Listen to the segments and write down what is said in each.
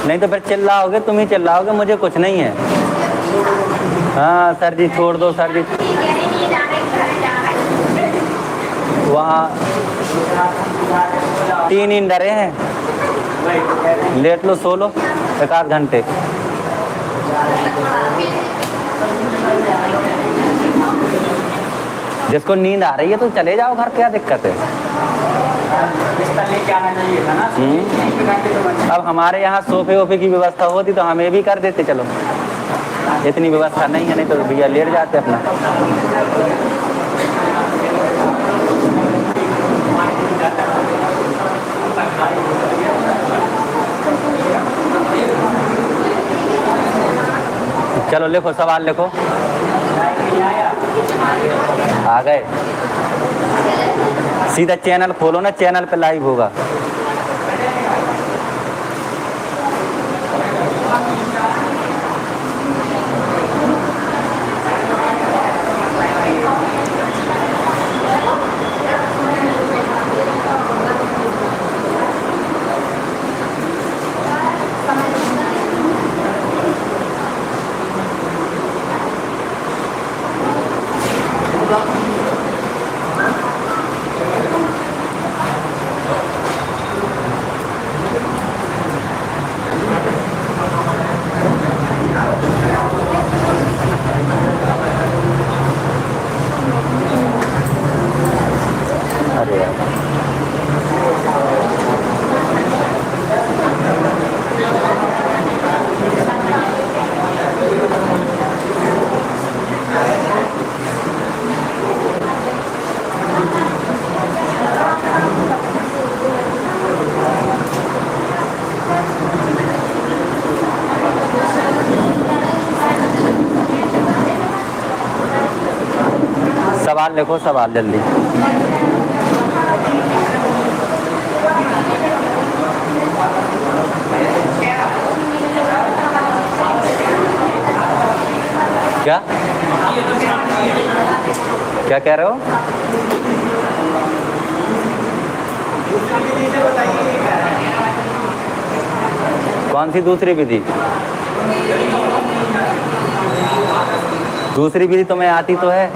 नहीं तो फिर चिल्लाओगे, तुम ही चिल्लाओगे, मुझे कुछ नहीं है। हाँ सर जी छोड़ दो सर जी। वहाँ 3 इन डरे हैं, लेट लो सो लो 1 आध घंटे। जिसको नींद आ रही है तो चले जाओ घर, क्या दिक्कत है। अब हमारे यहाँ सोफे वोफे की व्यवस्था होती तो हमें भी कर देते, चलो इतनी व्यवस्था नहीं है, नहीं तो भैया लेट जाते अपना। चलो लिखो, सवाल लिखो। आ गए, सीधा चैनल खोलो ना, चैनल पे लाइव होगा। अरे यार सवाल लिखो, सवाल जल्दी। क्या क्या कह रहे हो? कौन सी दूसरी विधि? दूसरी विधि तुम्हें आती तो है।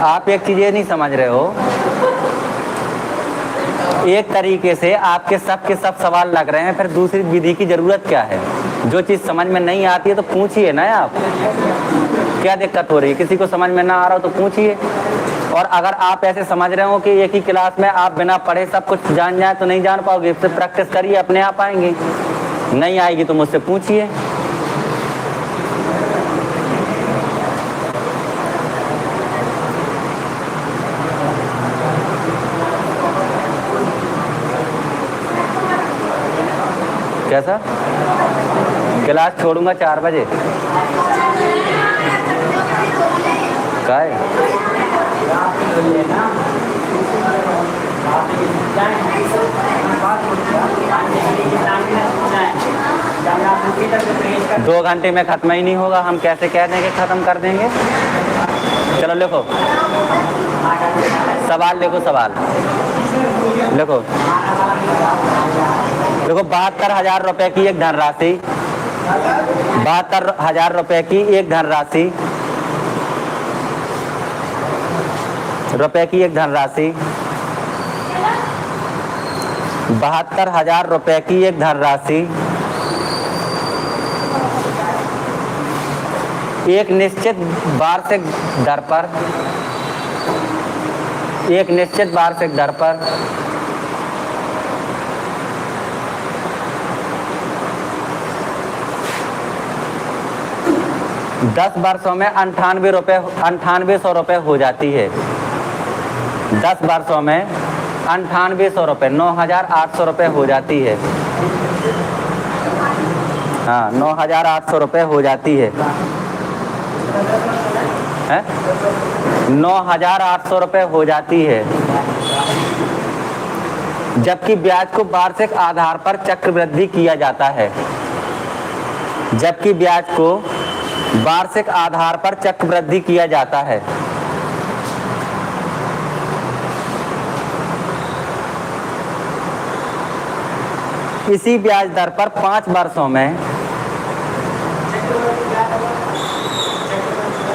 आप एक चीज ये नहीं समझ रहे हो, एक तरीके से आपके सब के सब सवाल लग रहे हैं, फिर दूसरी विधि की जरूरत क्या है? जो चीज समझ में नहीं आती है तो पूछिए ना आप, क्या दिक्कत हो रही है? किसी को समझ में ना आ रहा हो तो पूछिए। और अगर आप ऐसे समझ रहे हो कि एक ही क्लास में आप बिना पढ़े सब कुछ जान जाए तो नहीं जान पाओगे, इससे प्रैक्टिस करिए, अपने आप आएंगे। नहीं आएगी तो मुझसे पूछिए। कैसा? क्लास छोड़ूंगा 4 बजे। काय? दो घंटे में खत्म ही नहीं होगा, हम कैसे कह देंगे खत्म कर देंगे? चलो लिखो सवाल, लिखो सवाल लिखो। देखो 72,000 रुपए की एक धनराशि, 72,000 रुपए की एक धनराशि, रुपए की एक धनराशि, 72,000 रुपए की एक धनराशि एक निश्चित वार्षिक दर पर, एक निश्चित वार्षिक दर पर 10 वर्षों में 9800 रुपये हो जाती है। 10 वर्षों में 9800 रुपये, 9,800 रुपये हो जाती है। हाँ 9,800 रुपये हो जाती है, 9,800 रुपये हो जाती है। जबकि ब्याज को वार्षिक आधार पर चक्रवृद्धि किया जाता है, जबकि ब्याज को वार्षिक आधार पर चक्रवृद्धि किया जाता है। इसी ब्याज दर पर 5 वर्षों में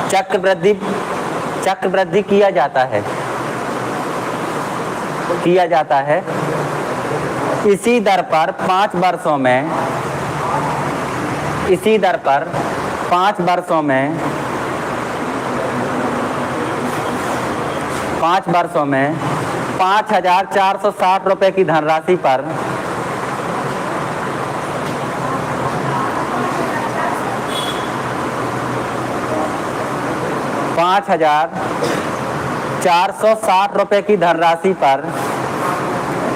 चक्रवृद्धि किया जाता है इसी दर पर 5 वर्षों में 5,460 रुपए की धनराशि पर 5,460 रुपए की धनराशि पर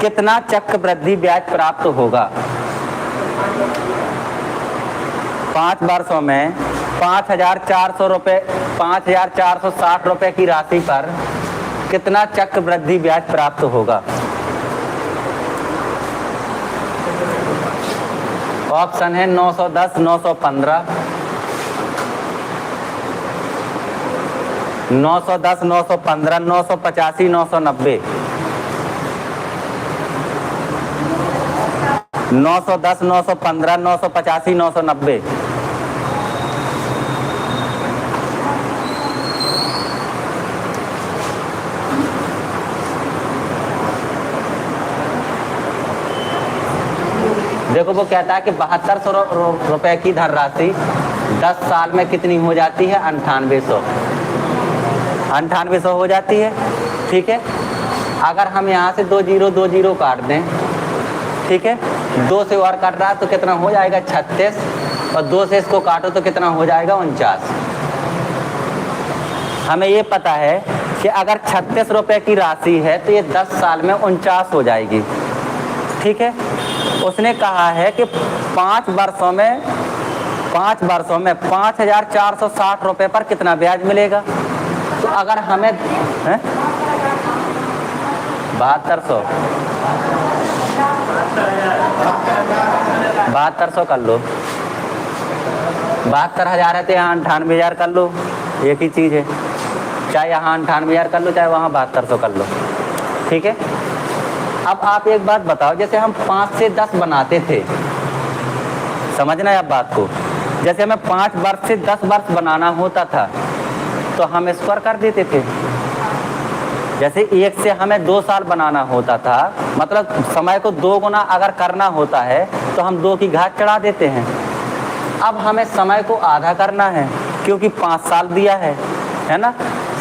कितना चक्रवृद्धि ब्याज प्राप्त होगा? 5 वर्षों में 5,460 रुपए की राशि पर कितना चक्रवृद्धि ब्याज प्राप्त होगा? ऑप्शन है 910, 915, 910, 915, 985, 990। 910, 915, 985, 990। देखो वो कहता है कि 7200 रुपए की धनराशि 10 साल में कितनी हो जाती है? 9800 हो जाती है। ठीक है, अगर हम यहाँ से 2 0 काट दें, ठीक है, 2 से और काट रहा है तो कितना हो जाएगा? 36, और 2 से इसको काटो तो कितना हो जाएगा? 49। हमें ये पता है कि अगर 36 रुपए की राशि है तो ये 10 साल में 49 हो जाएगी। ठीक है, उसने कहा है कि 5 वर्षों में 5,460 रुपए पर कितना ब्याज मिलेगा? तो अगर हमें 7200 कर लो, 72,000 है तो यहाँ 98,000 कर लो, एक ही चीज़ है। चाहे यहाँ 98,000 कर लो, चाहे वहाँ 7200 कर लो। ठीक है, अब आप एक बात बताओ, जैसे हम 5 से 10 बनाते थे, समझना है आप बात को, जैसे हमें 5 वर्ष से 10 वर्ष बनाना होता था तो हम स्क्वायर कर देते थे। जैसे 1 से हमें 2 साल बनाना होता था, मतलब समय को 2 गुना अगर करना होता है तो हम 2 की घात चढ़ा देते हैं। अब हमें समय को आधा करना है क्योंकि 5 साल दिया है ना,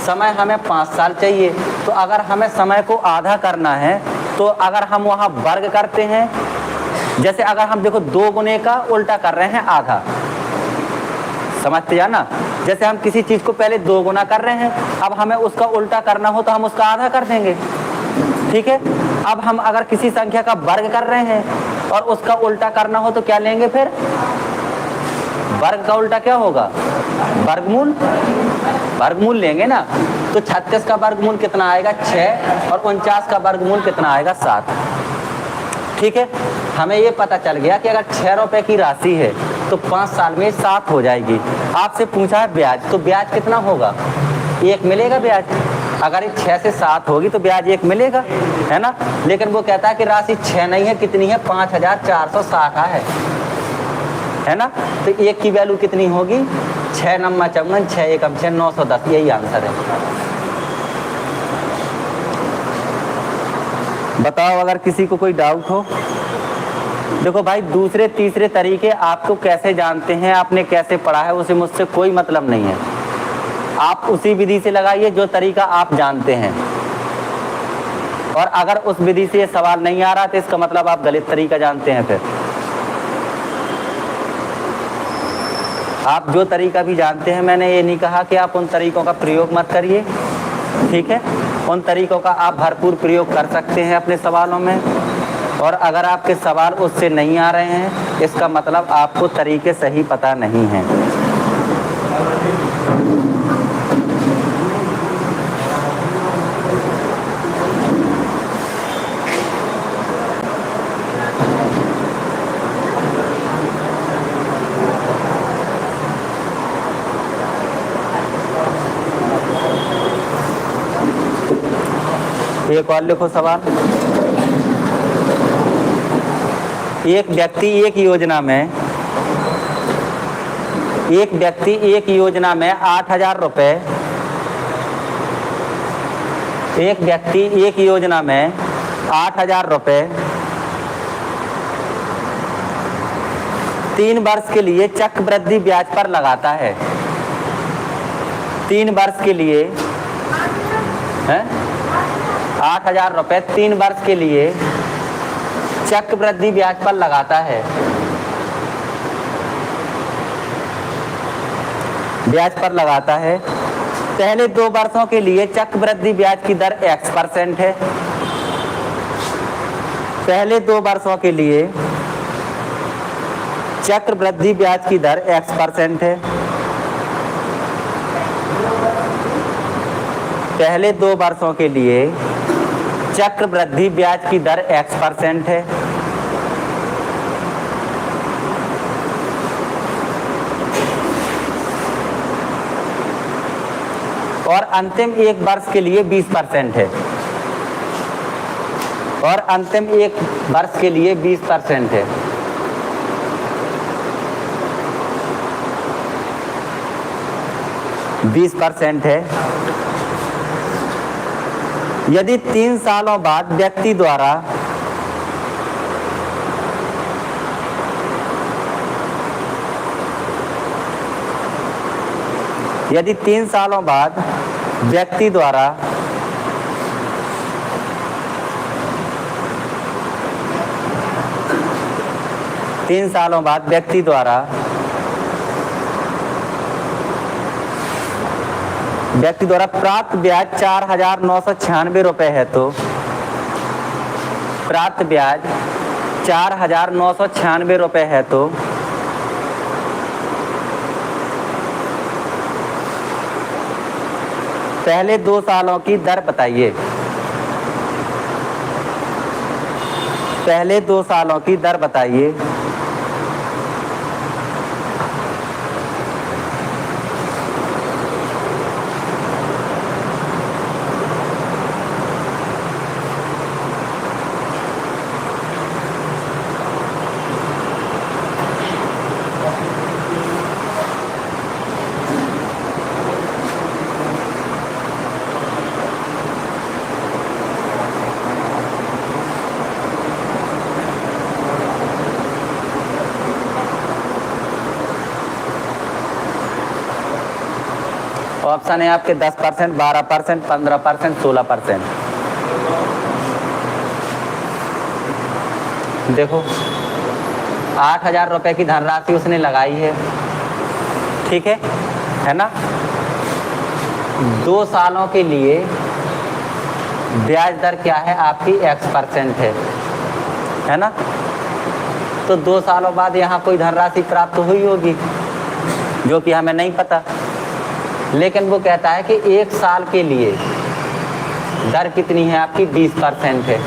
समय हमें 5 साल चाहिए। तो अगर हमें समय को आधा करना है तो अगर हम वहाँ वर्ग करते हैं, जैसे अगर हम देखो 2 गुने का उल्टा कर रहे हैं आधा, समझते हैं ना, जैसे हम किसी चीज़ को पहले 2 गुना कर रहे हैं, अब हमें उसका उल्टा करना हो तो हम उसका आधा कर देंगे। ठीक है, अब हम अगर किसी संख्या का वर्ग कर रहे हैं और उसका उल्टा करना हो तो क्या लेंगे? फिर वर्ग का उल्टा क्या होगा? वर्गमूल लेंगे ना। तो 36 का वर्गमूल कितना आएगा? 6, और 49 का वर्गमूल कितना आएगा? 7। ठीक है, हमें ये पता चल गया कि अगर 6 रुपए की राशि है तो 5 साल में 7 हो जाएगी। आपसे पूछा है ब्याज, तो ब्याज कितना होगा? 1 मिलेगा ब्याज। अगर ये 6 से 7 होगी तो ब्याज 1 मिलेगा, है ना। लेकिन वो कहता है कि राशि 6 नहीं है, कितनी है? 5,460 है ना। तो 1 की वैल्यू कितनी होगी? 6 नम्मा 54, 6 एकम 6, 910। यही आंसर है। बताओ अगर किसी को कोई डाउट हो। देखो भाई, दूसरे तीसरे तरीके आपको कैसे जानते हैं, आपने कैसे पढ़ा है, उसे मुझसे कोई मतलब नहीं है। आप उसी विधि से लगाइए जो तरीका आप जानते हैं, और अगर उस विधि से ये सवाल नहीं आ रहा तो इसका मतलब आप गलत तरीका जानते हैं। फिर आप जो तरीका भी जानते हैं, मैंने ये नहीं कहा कि आप उन तरीकों का प्रयोग मत करिए। ठीक है, उन तरीकों का आप भरपूर प्रयोग कर सकते हैं अपने सवालों में, और अगर आपके सवाल उससे नहीं आ रहे हैं इसका मतलब आपको तरीके सही पता नहीं हैं। एक और लिखो सवाल। एक व्यक्ति एक योजना में 8,000 रुपये, एक व्यक्ति एक योजना में 8,000 रुपये 3 वर्ष के लिए चक्रवृद्धि ब्याज पर लगाता है। 3 वर्ष के लिए 8,000 रुपये 3 वर्ष के लिए चक्रवृद्धि ब्याज पर लगाता है। ब्याज पर लगाता है। पहले 2 वर्षों के लिए चक्रवृद्धि ब्याज की दर X% है। पहले 2 वर्षों के लिए चक्रवृद्धि ब्याज की दर X% है। पहले 2 वर्षों के लिए चक्रवृद्धि ब्याज की दर X% है। और अंतिम 1 वर्ष के लिए 20% है। और अंतिम 1 वर्ष के लिए 20% है। है। यदि 3 सालों बाद व्यक्ति द्वारा यदि 3 सालों बाद व्यक्ति द्वारा प्राप्त ब्याज 4,996 रुपये है तो प्राप्त ब्याज 4,996 रुपये है तो पहले 2 सालों की दर बताइए। पहले 2 सालों की दर बताइए। ऑप्शन है आपके 10%, 12%, 15%, 16%। देखो 8,000 रुपये की धनराशि उसने लगाई है, ठीक है ना। 2 सालों के लिए ब्याज दर क्या है आपकी X% है ना। तो 2 सालों बाद यहाँ कोई धनराशि प्राप्त हुई होगी जो कि हमें नहीं पता, लेकिन वो कहता है कि 1 साल के लिए दर कितनी है आपकी 20% है।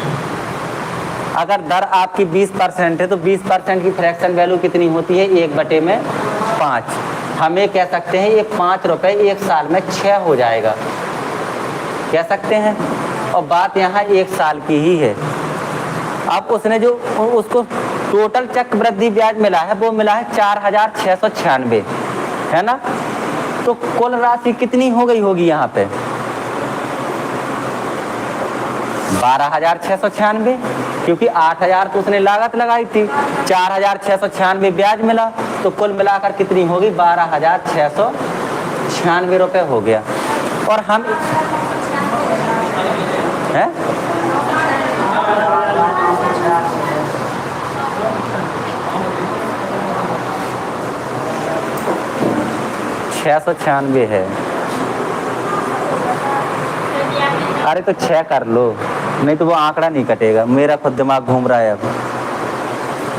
अगर दर आपकी 20% है तो 20% की फ्रैक्शन वैल्यू कितनी होती है 1/5। हम ये कह सकते हैं ये 5 रुपये 1 साल में 6 हो जाएगा, कह सकते हैं। और बात यहाँ 1 साल की ही है। अब उसने जो उसको टोटल चक्रवृद्धि ब्याज मिला है वो मिला है 4,696 है ना। तो कुल राशि कितनी हो गई होगी यहाँ पे 12,696, क्योंकि 8,000 तो उसने लागत लगाई थी, 4,696 ब्याज मिला, तो कुल मिलाकर कितनी होगी 12,696 रुपये हो गया। और हम हैं 696 है। अरे तो 6 कर लो, नहीं तो वो आंकड़ा नहीं कटेगा। मेरा खुद दिमाग घूम रहा है अब।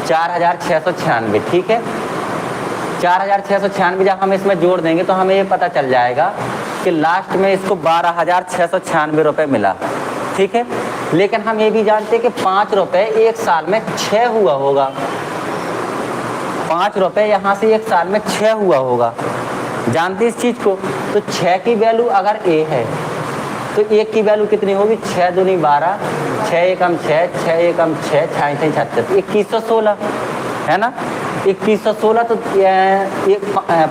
4,696, ठीक है। 4,696 जब हम इसमें जोड़ देंगे तो हमें ये पता चल जाएगा कि लास्ट में इसको 12,696 रुपये मिला, ठीक है। लेकिन हम ये भी जानते हैं कि 5 रुपये 1 साल में 6 हुआ होगा। 5 रुपये यहाँ से 1 साल में 6 हुआ होगा, जानते इस चीज़ को। तो 6 की वैल्यू अगर A है तो एक की वैल्यू कितनी होगी? 6 दूनी 12, 6 एकम 6, 6 एकम 6, 6 36, 2116 है ना। 2116 तो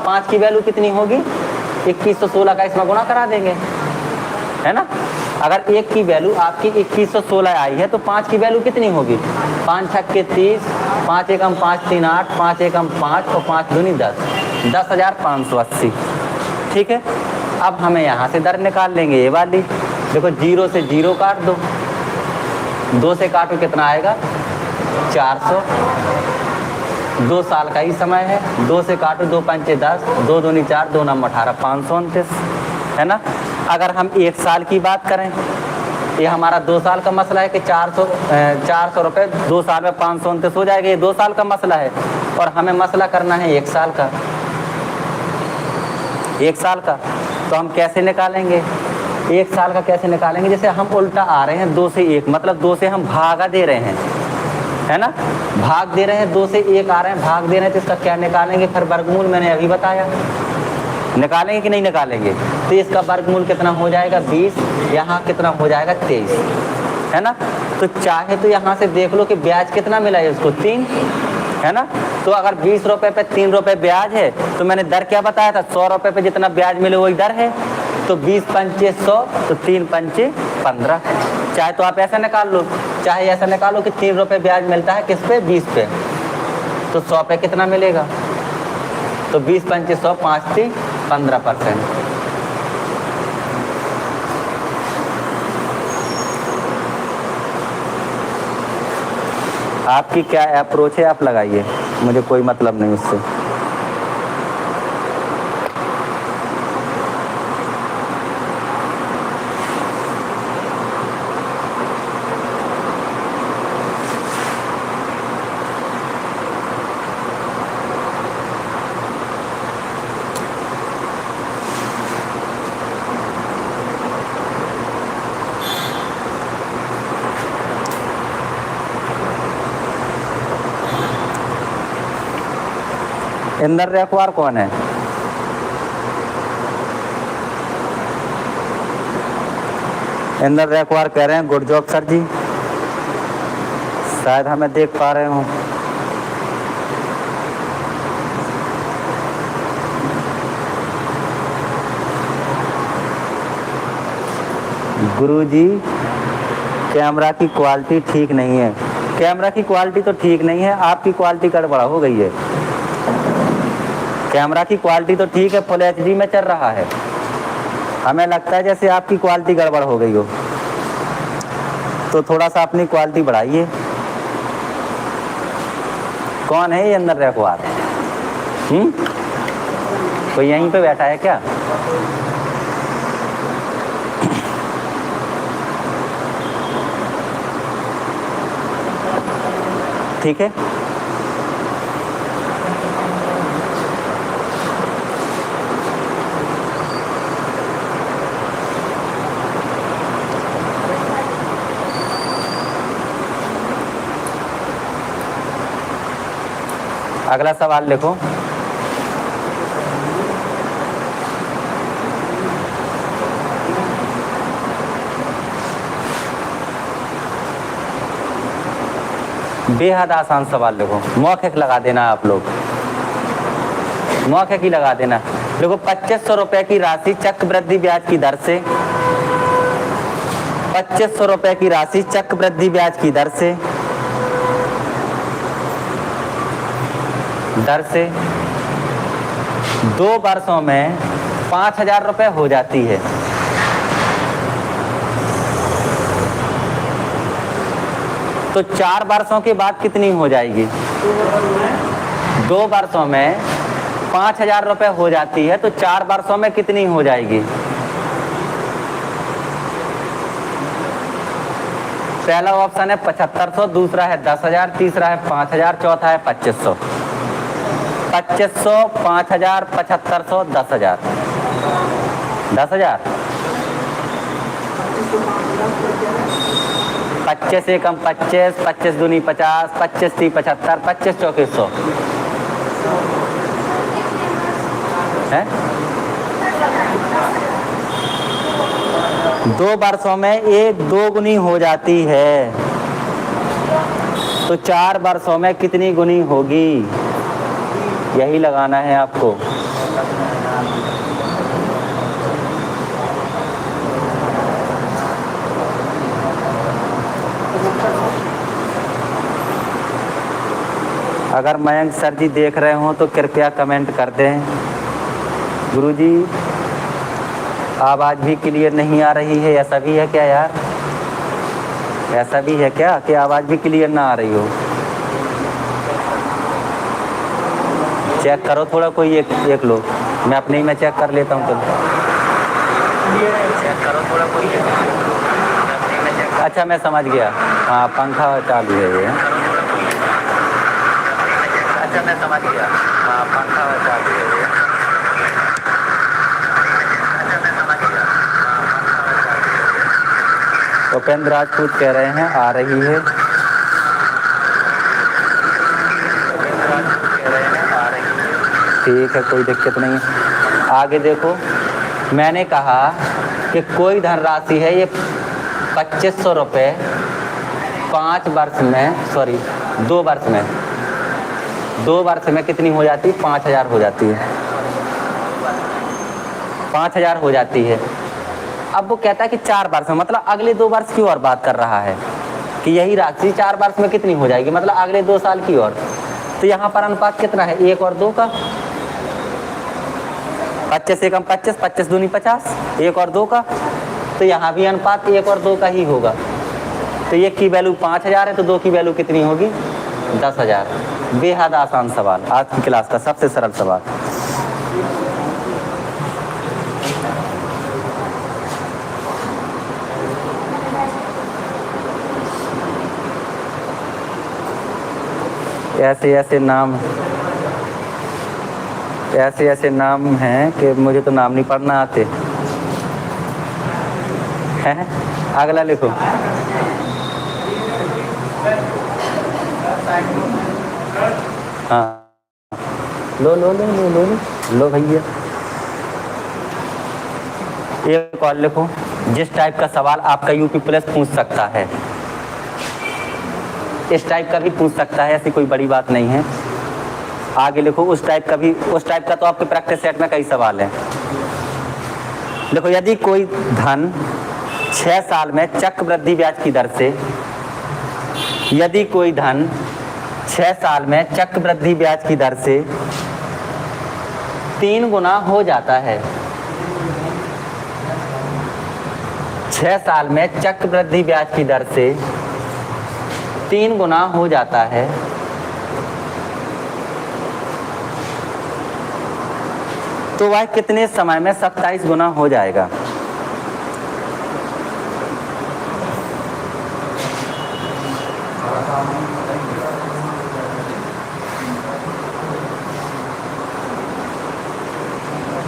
5 की वैल्यू कितनी होगी? 2116 का इसमें गुणा करा देंगे, है ना। अगर एक की वैल्यू आपकी 2116 आई है तो 5 की वैल्यू कितनी होगी? 5 छक्के 30, 5 एकम 5 3 8, 5 एकम 5 और 5 दूनी 10, 10,580। ठीक है, अब हमें यहाँ से दर निकाल लेंगे ये वाली। देखो 0 से 0 काट दो, 2 से काटो कितना आएगा? 400। 2 साल का ही समय है, 2 से काटो 2 पंचे 10, 2 दूनी 4, 2 नम 18, 529 है ना। अगर हम 1 साल की बात करें, ये हमारा 2 साल का मसला है कि 400 रुपये 2 साल में 529 हो जाएगा, ये 2 साल का मसला है। और हमें मसला करना है 1 साल का, 1 साल का। तो हम कैसे निकालेंगे 1 साल का? कैसे निकालेंगे? जैसे हम उल्टा आ रहे हैं 2 से 1, मतलब 2 से हम भागा दे रहे हैं, है ना, भाग दे रहे हैं। 2 से 1 आ रहे हैं, भाग दे रहे हैं, तो इसका क्या निकालेंगे? फिर वर्गमूल मैंने अभी बताया, निकालेंगे कि नहीं निकालेंगे? तो इसका वर्गमूल कितना हो जाएगा? 20, यहाँ कितना हो जाएगा? 23, है ना। तो चाहे तो यहाँ से देख लो कि ब्याज कितना मिला है उसको? 3, है ना। तो अगर 20 रुपये पे 3 रुपये ब्याज है तो मैंने दर क्या बताया था? 100 रुपये पे जितना ब्याज मिले वही दर है। तो 20 पंचे 100, तो 3 पंचे 15। चाहे तो आप ऐसा निकाल लो, चाहे ऐसा निकालो कि 3 रुपये ब्याज मिलता है किस पे? 20 पे। तो 100 पे कितना मिलेगा? तो 20 पंचे 100, 5 थी 15%। आपकी क्या अप्रोच है आप लगाइए, मुझे कोई मतलब नहीं उससे। इंदर रखवार कौन है? इंदर रखवार कह रहे हैं गुड जॉब सर जी, शायद हमें देख पा रहे हो। गुरुजी कैमरा की क्वालिटी ठीक नहीं है। कैमरा की क्वालिटी तो ठीक नहीं है, आपकी क्वालिटी गड़बड़ हो गई है। कैमरा की क्वालिटी तो ठीक है, फुल एचडी में चल रहा है। हमें लगता है जैसे आपकी क्वालिटी गड़बड़ हो गई हो, तो थोड़ा सा अपनी क्वालिटी बढ़ाइए। कौन है ये अंदर रखवार? कोई यहीं पे बैठा है क्या? ठीक है, अगला सवाल लिखो। बेहद आसान सवाल लिखो, मौखिक लगा देना आप लोग, मौखिक ही लगा देना। देखो 2500 रुपए की राशि चक्रवृद्धि ब्याज की दर से, 2500 रुपए की राशि चक्रवृद्धि ब्याज की दर से 2 वर्षों में 5000 रुपए हो जाती है। तो 4 वर्षों के बाद कितनी हो जाएगी? 2 वर्षों में 5000 रुपए हो जाती है, तो 4 वर्षों में कितनी हो जाएगी? पहला ऑप्शन है 7500, दूसरा है 10,000, तीसरा है 5000, चौथा है 2500। 2500, 5000, 7500, 10,000। 10,000। 25 एकम 25, 25 दूनी 50, 25 ती 75, 25 चौके 100 है। 2 वर्षों में ये 2 गुनी हो जाती है, तो 4 वर्षों में कितनी गुनी होगी, यही लगाना है आपको। अगर मयंक सर जी देख रहे हो तो कृपया कमेंट कर दें। गुरुजी आवाज़ भी क्लियर नहीं आ रही है, ऐसा भी है क्या यार? ऐसा भी है क्या कि आवाज़ भी क्लियर ना आ रही हो? चेक करो थोड़ा, कोई एक लोग, मैं अपने ही में चेक कर लेता हूँ। चेक करो थोड़ा, कोई अच्छा मैं समझ गया, हाँ पंखा चालू है ये। अच्छा मैं समझ गया, हाँ पंखा चालू है ये। अच्छा मैं समझ गया, हाँ पंखा चालू है। उपेंद्र राजपूत कह रहे हैं आ रही है। उपेंद्र राजपूत कह रहे हैं आ रही है, ठीक है कोई दिक्कत नहीं। आगे देखो, मैंने कहा कि कोई धनराशि है ये 2500 रुपये 5 वर्ष में, सॉरी 2 वर्ष में, 2 वर्ष में कितनी हो जाती है? 5000 हो जाती है, 5000 हो जाती है। अब वो कहता है कि 4 वर्ष में, मतलब अगले 2 वर्ष की और बात कर रहा है कि यही राशि 4 वर्ष में कितनी हो जाएगी, मतलब अगले 2 साल की और। तो यहाँ पर अनुपात कितना है? 1 और 2 का। 25 से कम 25, 25 दूनी 50, 1 और 2 का। तो यहाँ भी अनुपात 1 और 2 का ही होगा। तो 1 की वैल्यू 5000 है, तो 2 की वैल्यू कितनी होगी? 10000। बेहद आसान सवाल, आज की क्लास का सबसे सरल सवाल। ऐसे नाम हैं कि मुझे तो नाम नहीं पढ़ना आते हैं। अगला लिखो। हाँ लो लो लो लो लो लो भैया। एक और लिखो, जिस टाइप का सवाल आपका यूपी प्लस पूछ सकता है, इस टाइप का भी पूछ सकता है, ऐसी कोई बड़ी बात नहीं है। आगे लिखो, उस टाइप का तो आपके प्रैक्टिस सेट में कई सवाल हैं। देखो, यदि कोई धन 6 साल में चक्रवृद्धि ब्याज की दर से, यदि कोई धन 6 साल में चक्रवृद्धि ब्याज की दर से 3 गुना हो जाता है, 6 साल में चक्रवृद्धि ब्याज की दर से 3 गुना हो जाता है, तो वह कितने समय में 27 गुना हो जाएगा?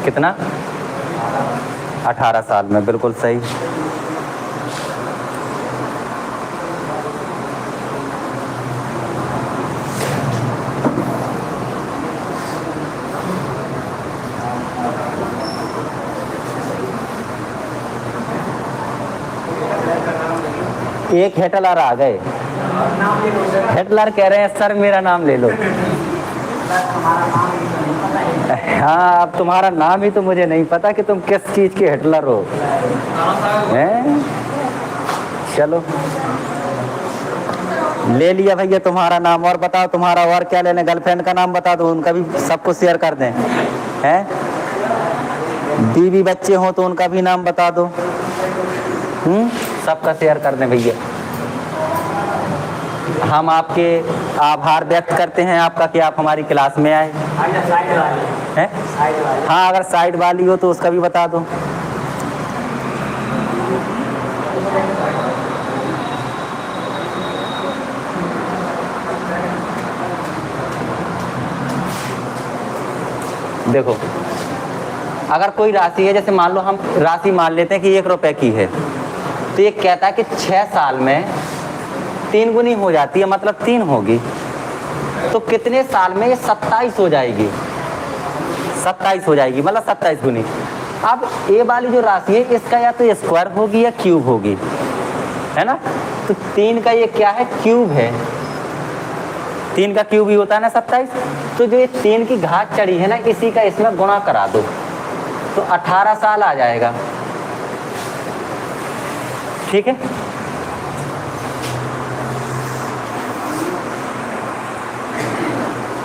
कितना? 18 साल में, बिल्कुल सही। एक हिटलर आ गए, हिटलर कह रहे हैं सर मेरा नाम ले लो। हाँ, अब तुम्हारा नाम ही तो मुझे नहीं पता कि तुम किस चीज के हिटलर हो। हैं? चलो ले लिया भैया तुम्हारा नाम। और बताओ तुम्हारा और क्या लेने? गर्लफ्रेंड का नाम बता दो, उनका भी सबको शेयर कर दें। हैं? बीवी बच्चे हो तो उनका भी नाम बता दो। सबका शेयर कर दें भैया। हम आपके आभार व्यक्त करते हैं आपका कि आप हमारी क्लास में आए हैं। हाँ, अगर साइड वाली हो तो उसका भी बता दो। देखो, अगर कोई राशि है, जैसे मान लो हम राशि मान लेते हैं कि 1 रुपए की है, तो ये कहता है कि 6 साल में 3 गुनी हो जाती है, मतलब 3 होगी, तो कितने साल में ये 27 हो जाएगी? 27 हो जाएगी, मतलब 27 गुनी। अब ए वाली जो राशि है इसका या तो स्क्वायर होगी या क्यूब होगी, है ना। तो 3 का ये क्या है, क्यूब है। 3 का क्यूब ही होता है ना 27। तो जो ये 3 की घात चढ़ी है ना, इसी का इसमें गुणा करा दो तो 18 साल आ जाएगा। ठीक है,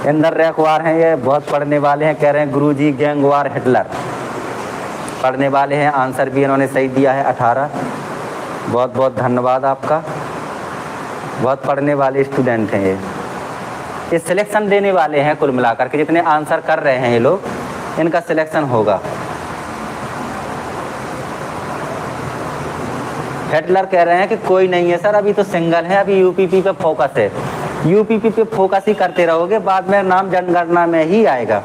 इंदर रैकवार हैं, ये बहुत पढ़ने वाले हैं। कह रहे हैं गुरुजी गैंगवार हिटलर, पढ़ने वाले हैं। आंसर भी इन्होंने सही दिया है 18। बहुत बहुत धन्यवाद आपका, बहुत पढ़ने वाले स्टूडेंट हैं ये सिलेक्शन देने वाले हैं। कुल मिलाकर के जितने आंसर कर रहे हैं ये लोग, इनका सिलेक्शन होगा। हिटलर कह रहे हैं कि कोई नहीं है सर, अभी तो सिंगल है, अभी यूपीपी पे फोकस है। यूपीपी पे फोकस ही करते रहोगे, बाद में नाम जनगणना में ही आएगा।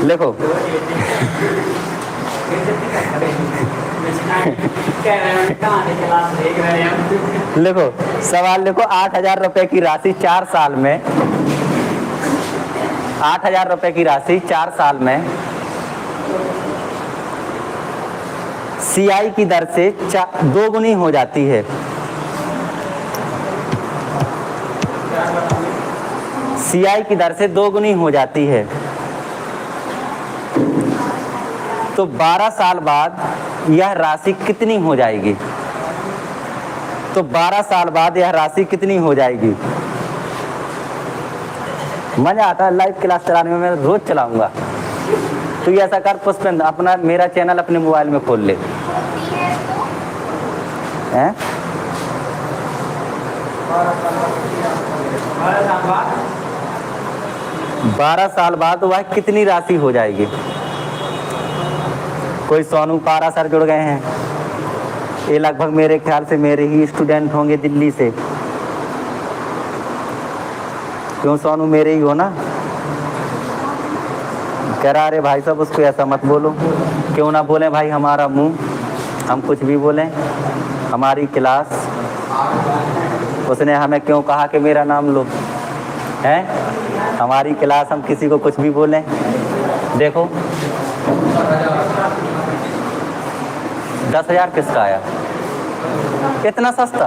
देखो लिखो सवाल, लिखो 8,000 रुपए की राशि 4 साल में, 8,000 रुपए की राशि 4 साल में सीआई की दर से 2 गुनी हो जाती है। सीआई की दर से 2 गुनी हो जाती है, तो 12 साल बाद यह राशि कितनी हो जाएगी? तो 12 साल बाद यह राशि कितनी हो जाएगी? मजा आता है लाइव क्लास चलाने में, मैं रोज चलाऊंगा। तो ये ऐसा कर पुष्पेंद्र, अपना मेरा चैनल अपने मोबाइल में खोल ले। हैं? 12 साल बाद वह कितनी राशि हो जाएगी? कोई सोनू पारा सर जुड़ गए हैं, ये लगभग मेरे ख्याल से मेरे ही स्टूडेंट होंगे दिल्ली से। क्यों सोनू, मेरे ही हो ना? कह रहा अरे भाई साहब उसको ऐसा मत बोलो। क्यों ना बोले भाई, हमारा मुंह, हम कुछ भी बोलें। हमारी क्लास, उसने हमें क्यों कहा कि मेरा नाम लो? हैं? हमारी क्लास, हम किसी को कुछ भी बोलें। देखो 10,000 किसका आया? इतना सस्ता?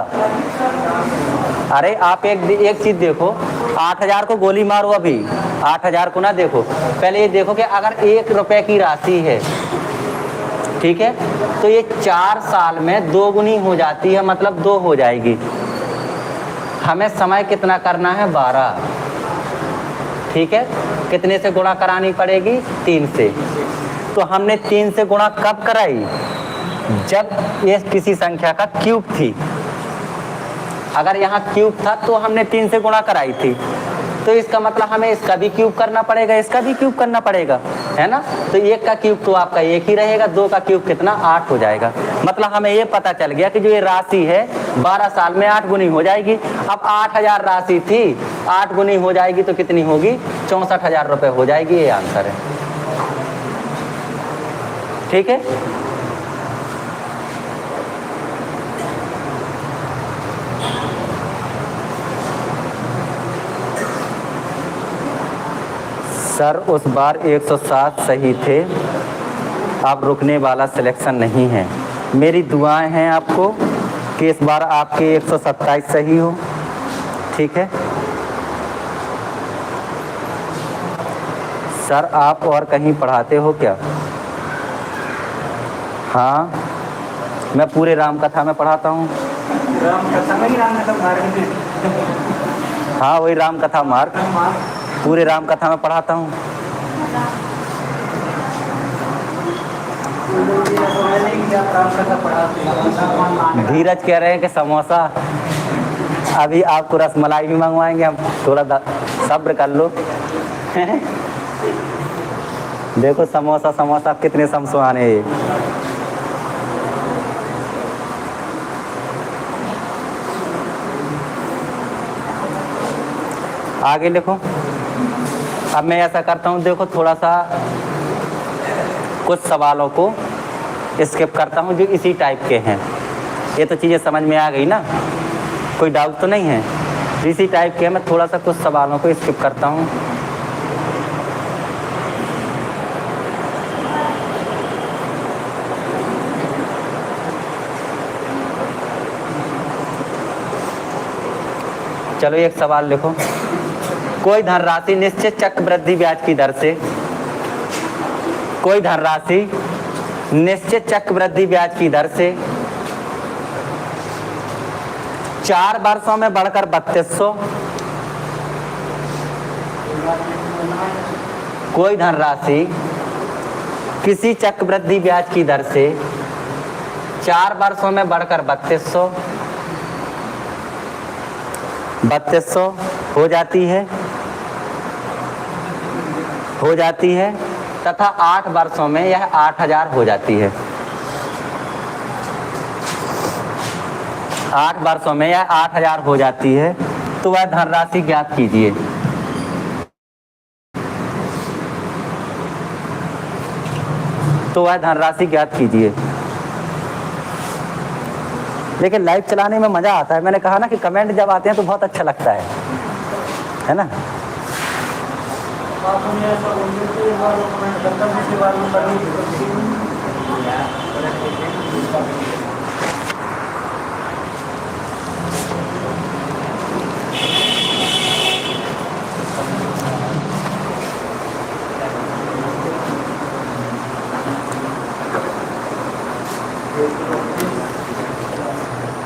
अरे आप एक चीज देखो, 8,000 को गोली मारो, अभी 8,000 को ना देखो, पहले ये देखो कि अगर 1 रुपए की राशि है, ठीक है, तो ये 4 साल में 2 गुनी हो जाती है, मतलब 2 हो जाएगी। हमें समय कितना करना है? 12। ठीक है, कितने से गुणा करानी पड़ेगी? 3 से। तो हमने 3 से गुणा कब कराई? जब ये किसी संख्या का क्यूब थी। अगर यहाँ क्यूब था तो हमने 3 से गुणा कराई थी, तो इसका मतलब हमें इसका भी क्यूब करना पड़ेगा, इसका भी क्यूब करना पड़ेगा, है ना। तो 1 का क्यूब तो आपका 1 ही रहेगा, 2 का क्यूब कितना? 8 हो जाएगा। मतलब हमें ये पता चल गया कि जो ये राशि है 12 साल में 8 गुनी हो जाएगी। अब 8,000 राशि थी, 8 गुनी हो जाएगी तो कितनी होगी? 64,000 रुपए हो जाएगी। ये आंसर है। ठीक है, सर उस बार 107 सही थे, अब रुकने वाला सिलेक्शन नहीं है। मेरी दुआएं हैं आपको कि इस बार आपके 127 सही हो। ठीक है सर, आप और कहीं पढ़ाते हो क्या? हाँ, मैं पूरे राम कथा में पढ़ाता हूँ। हाँ, वही राम कथा मार्ग, पूरे राम कथा में पढ़ाता हूँ। धीरज कह रहे हैं कि समोसा, अभी आपको रसमलाई भी मंगवाएंगे हम, थोड़ा सब्र कर लो। देखो समोसा समोसा कितने समसुआने हैं। आगे लिखो। अब मैं ऐसा करता हूँ, देखो थोड़ा सा कुछ सवालों को स्किप करता हूँ जो इसी टाइप के हैं। ये तो चीज़ें समझ में आ गई ना, कोई डाउट तो नहीं है? इसी टाइप के मैं थोड़ा सा कुछ सवालों को स्किप करता हूँ। चलो एक सवाल लिखो। कोई धनराशि निश्चित चक्रवृद्धि ब्याज की दर से, कोई धनराशि निश्चित चक्रवृद्धि ब्याज की दर से 4 वर्षों में बढ़कर 3200, कोई धनराशि किसी चक्रवृद्धि ब्याज की दर से 4 वर्षों में बढ़कर 3200 हो जाती है तथा 8 वर्षों में यह 8000 हो जाती है। 8 वर्षों में यह 8000 हो जाती है, तो वह धनराशि ज्ञात कीजिए। तो वह धनराशि ज्ञात कीजिए। लेकिन लाइव चलाने में मजा आता है। मैंने कहा ना कि कमेंट जब आते हैं तो बहुत अच्छा लगता है ना।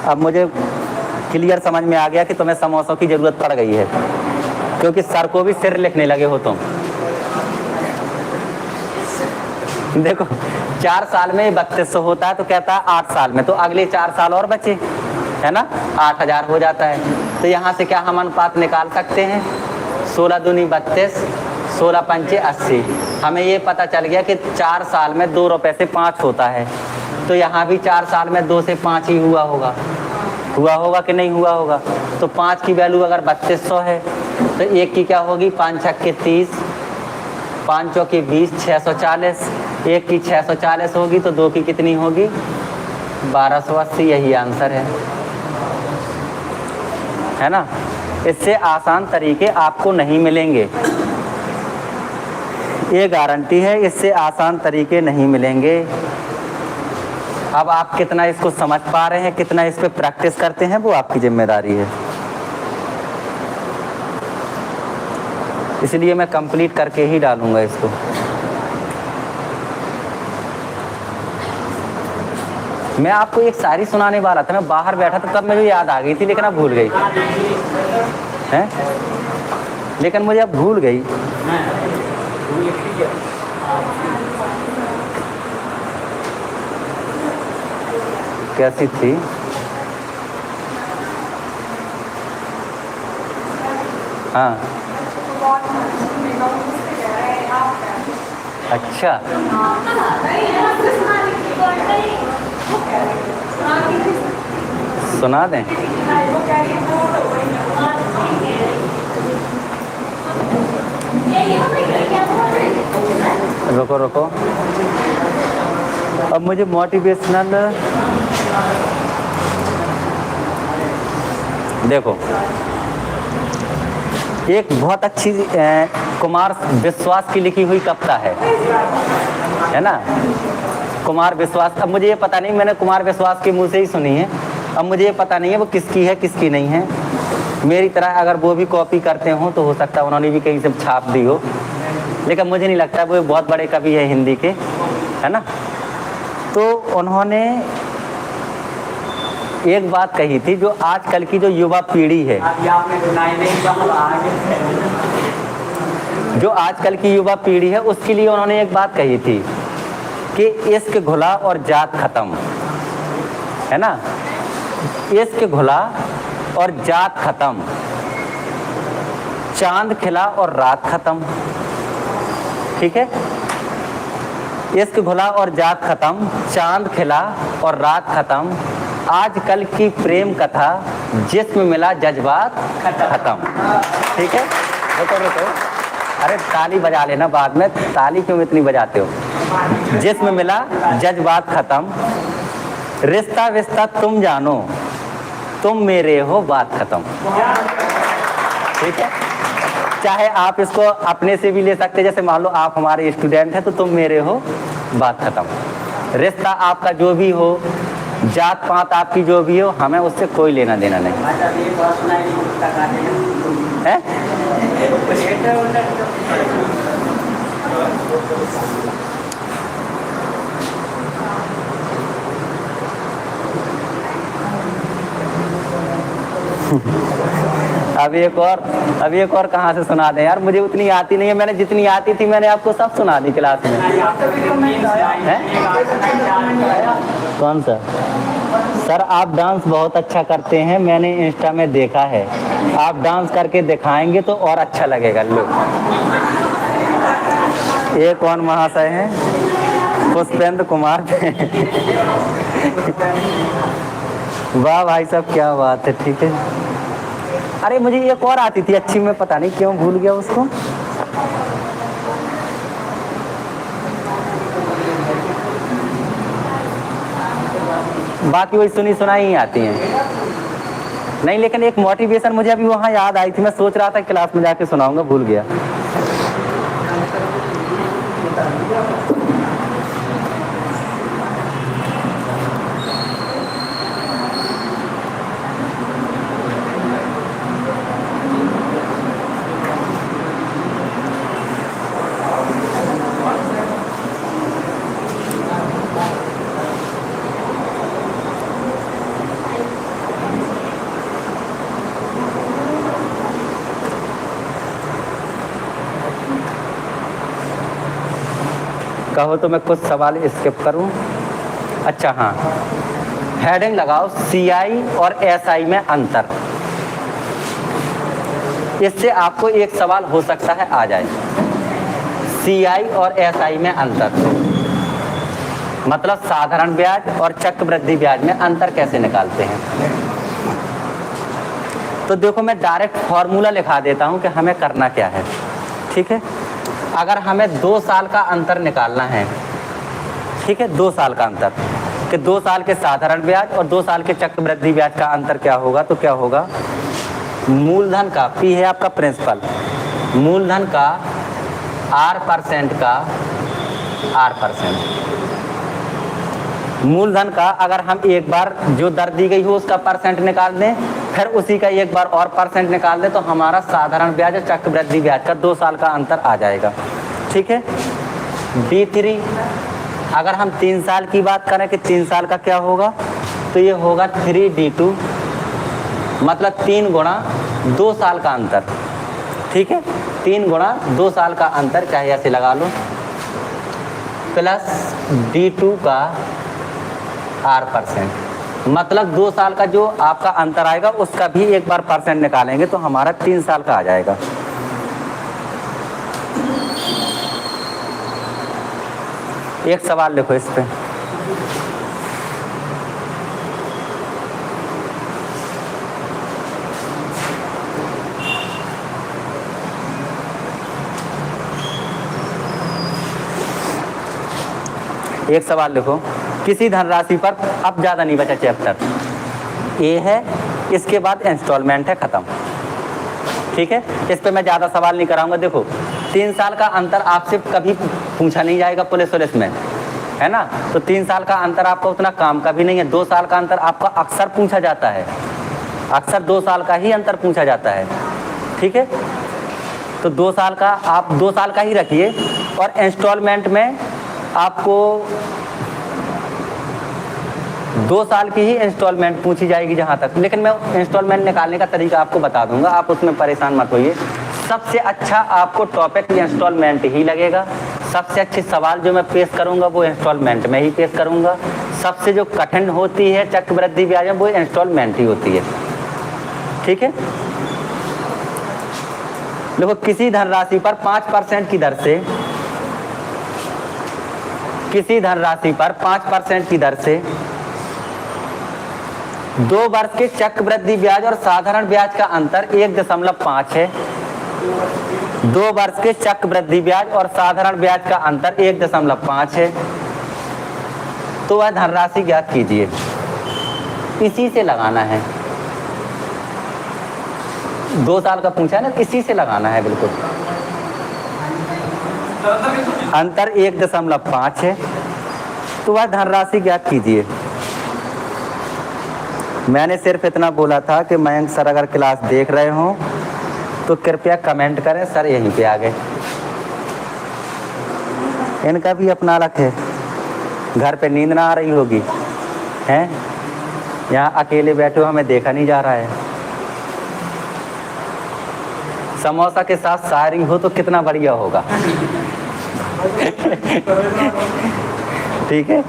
अब मुझे क्लियर समझ में आ गया कि तुम्हें समोसों की जरूरत पड़ गई है, क्योंकि सर को भी सिर लिखने लगे हो तुम। देखो 4 साल में 3200 होता है, तो कहता है 8 साल में, तो अगले 4 साल और बचे, है ना, 8000 हो जाता है। तो यहाँ से क्या हम अनुपात निकाल सकते हैं? 16 दूनी 32, 16 पंचे 80। हमें ये पता चल गया कि 4 साल में 2 रुपए से 5 होता है, तो यहाँ भी 4 साल में 2 से 5 ही हुआ होगा कि नहीं हुआ होगा। तो 5 की वैल्यू अगर 3200 है तो 1 की क्या होगी? 5 छक्के 30, 5 चौके 20, 640। 1 की 640 होगी तो 2 की कितनी होगी? 1280। यही आंसर है ना। इससे आसान तरीके आपको नहीं मिलेंगे, ये गारंटी है। इससे आसान तरीके नहीं मिलेंगे। अब आप कितना इसको समझ पा रहे हैं, कितना इस पे प्रैक्टिस करते हैं, वो आपकी जिम्मेदारी है। इसलिए मैं कंप्लीट करके ही डालूंगा इसको। मैं आपको एक शायरी सुनाने वाला था, मैं बाहर बैठा था, तब मुझे याद आ गई थी, लेकिन अब भूल गई है। लेकिन मुझे अब भूल गई। कैसी थी? हाँ, अच्छा, सुना दें? रुको। अब मुझे मोटिवेशनल, देखो एक बहुत अच्छी कुमार विश्वास की लिखी हुई कविता है ना, कुमार विश्वास। अब मुझे ये पता नहीं, मैंने कुमार विश्वास के मुंह से ही सुनी है। अब मुझे ये पता नहीं है वो किसकी है किसकी नहीं है। मेरी तरह अगर वो भी कॉपी करते हो तो हो सकता है उन्होंने भी कहीं से छाप दी हो, लेकिन मुझे नहीं लगता। वो बहुत बड़े कवि है हिंदी के, है ना। तो उन्होंने एक बात कही थी, जो आजकल की जो युवा पीढ़ी है, जो आजकल की युवा पीढ़ी है, उसके लिए उन्होंने एक बात कही थी कि इश्क घुला और जात खत्म, है ना। इश्क घुला और जात खत्म, चांद खिला और रात खत्म। ठीक है, इश्क घुला और जात खत्म, चांद खिला और रात खत्म, आजकल की प्रेम कथा जिस्म मिला जज्बात खत्म। ठीक है, रुको, अरे ताली बजा लेना बाद में, ताली क्यों इतनी बजाते हो? जिस्म मिला जज्बात खत्म, रिश्ता विश्ता तुम जानो, तुम मेरे हो बात खत्म। ठीक है, चाहे आप इसको अपने से भी ले सकते, जैसे मान लो आप हमारे स्टूडेंट हैं तो तुम मेरे हो, बात खत्म। रिश्ता आपका जो भी हो, जात पात आपकी जो भी हो, हमें उससे कोई लेना देना नहीं है। अब एक और कहाँ से सुना दें यार, मुझे उतनी आती नहीं है, मैंने जितनी आती थी मैंने आपको सब सुना दी क्लास में। है? कौन सा? सर आप डांस बहुत अच्छा करते हैं, मैंने इंस्टा में देखा है, आप डांस करके दिखाएंगे तो और अच्छा लगेगा। लोग ये कौन महाशय हैं? पुष्पेंद्र कुमार। वाह भाई साहब क्या बात है, ठीक है। अरे मुझे एक और आती थी अच्छी, मैं पता नहीं क्यों भूल गया उसको। बाकी वही सुनी सुनाई ही आती हैं। नहीं लेकिन एक मोटिवेशन मुझे अभी वहाँ याद आई थी, मैं सोच रहा था क्लास में जाके सुनाऊंगा, भूल गया। कहो तो मैं कुछ सवाल स्किप करूं। अच्छा हाँ, हेडिंग लगाओ CI और SI में अंतर। इससे आपको एक सवाल हो सकता है आ जाए। CI और SI में अंतर मतलब साधारण ब्याज और चक्रवृद्धि ब्याज में अंतर कैसे निकालते हैं। तो देखो मैं डायरेक्ट फॉर्मूला लिखा देता हूं कि हमें करना क्या है। ठीक है, अगर हमें 2 साल का अंतर निकालना है, ठीक है, 2 साल का अंतर, कि 2 साल के साधारण ब्याज और 2 साल के चक्रवृद्धि ब्याज का अंतर क्या होगा, तो क्या होगा, मूलधन का P है आपका प्रिंसिपल, मूलधन का R% का R%, मूलधन का अगर हम एक बार जो दर दी गई हो उसका परसेंट निकाल दें, फिर उसी का एक बार और परसेंट निकाल दें, तो हमारा साधारण ब्याज और चक्रवृद्धि ब्याज का 2 साल का अंतर आ जाएगा। ठीक है, D3 अगर हम 3 साल की बात करें कि 3 साल का क्या होगा, तो ये होगा 3D2 मतलब 3 गुणा 2 साल का अंतर। ठीक है, 3 गुणा 2 साल का अंतर, चाहे ऐसे लगा लो, प्लस D2 का R% मतलब 2 साल का जो आपका अंतर आएगा उसका भी एक बार परसेंट निकालेंगे तो हमारा 3 साल का आ जाएगा। एक सवाल लिखो इस पे। एक सवाल लिखो, किसी धनराशि पर, अब ज़्यादा नहीं बचा चैप्टर, ए है, इसके बाद इंस्टॉलमेंट है, ख़त्म। ठीक है, इस पे मैं ज़्यादा सवाल नहीं कराऊंगा। देखो 3 साल का अंतर आपसे कभी पूछा नहीं जाएगा पुलिस में, है ना, तो 3 साल का अंतर आपका उतना काम का भी नहीं है। 2 साल का अंतर आपका अक्सर पूछा जाता है, अक्सर 2 साल का ही अंतर पूछा जाता है। ठीक है, तो 2 साल का आप 2 साल का ही रखिए, और इंस्टॉलमेंट में आपको 2 साल की ही इंस्टॉलमेंट पूछी जाएगी जहाँ तक, लेकिन मैं इंस्टॉलमेंट निकालने का तरीका आपको बता दूंगा, आप उसमें परेशान मत होइए। सबसे अच्छा आपको टॉपिक इंस्टॉलमेंट ही लगेगा। सबसे अच्छे सवाल जो मैं पेश करूंगा वो इंस्टॉलमेंट में ही पेश करूंगा। सबसे जो कठिन होती है चक्रवृद्धि ब्याज में वो इंस्टॉलमेंट ही होती है। ठीक है, देखो किसी धनराशि पर 5% की दर से, किसी धनराशि पर 5% की दर से 2 वर्ष के चक्रवृद्धि ब्याज और साधारण ब्याज का अंतर 1.5 है। 2 वर्ष के चक्रवृद्धि ब्याज और साधारण ब्याज का अंतर 1.5 है, तो वह धनराशि ज्ञात कीजिए। इसी से लगाना है। 2 साल का पूछा है ना, इसी से लगाना है बिल्कुल। अंतर 1.5 है। तो वह धनराशि ज्ञात कीजिए। मैंने सिर्फ इतना बोला था कि मयंक सर अगर क्लास देख रहे हो तो कृपया कमेंट करें, सर यहीं पे आ गए। इनका भी अपना अलग है, घर पे नींद ना आ रही होगी हैं, यहाँ अकेले बैठे हो, हमें देखा नहीं जा रहा है। समोसा के साथ शायरी हो तो कितना बढ़िया होगा। ठीक है,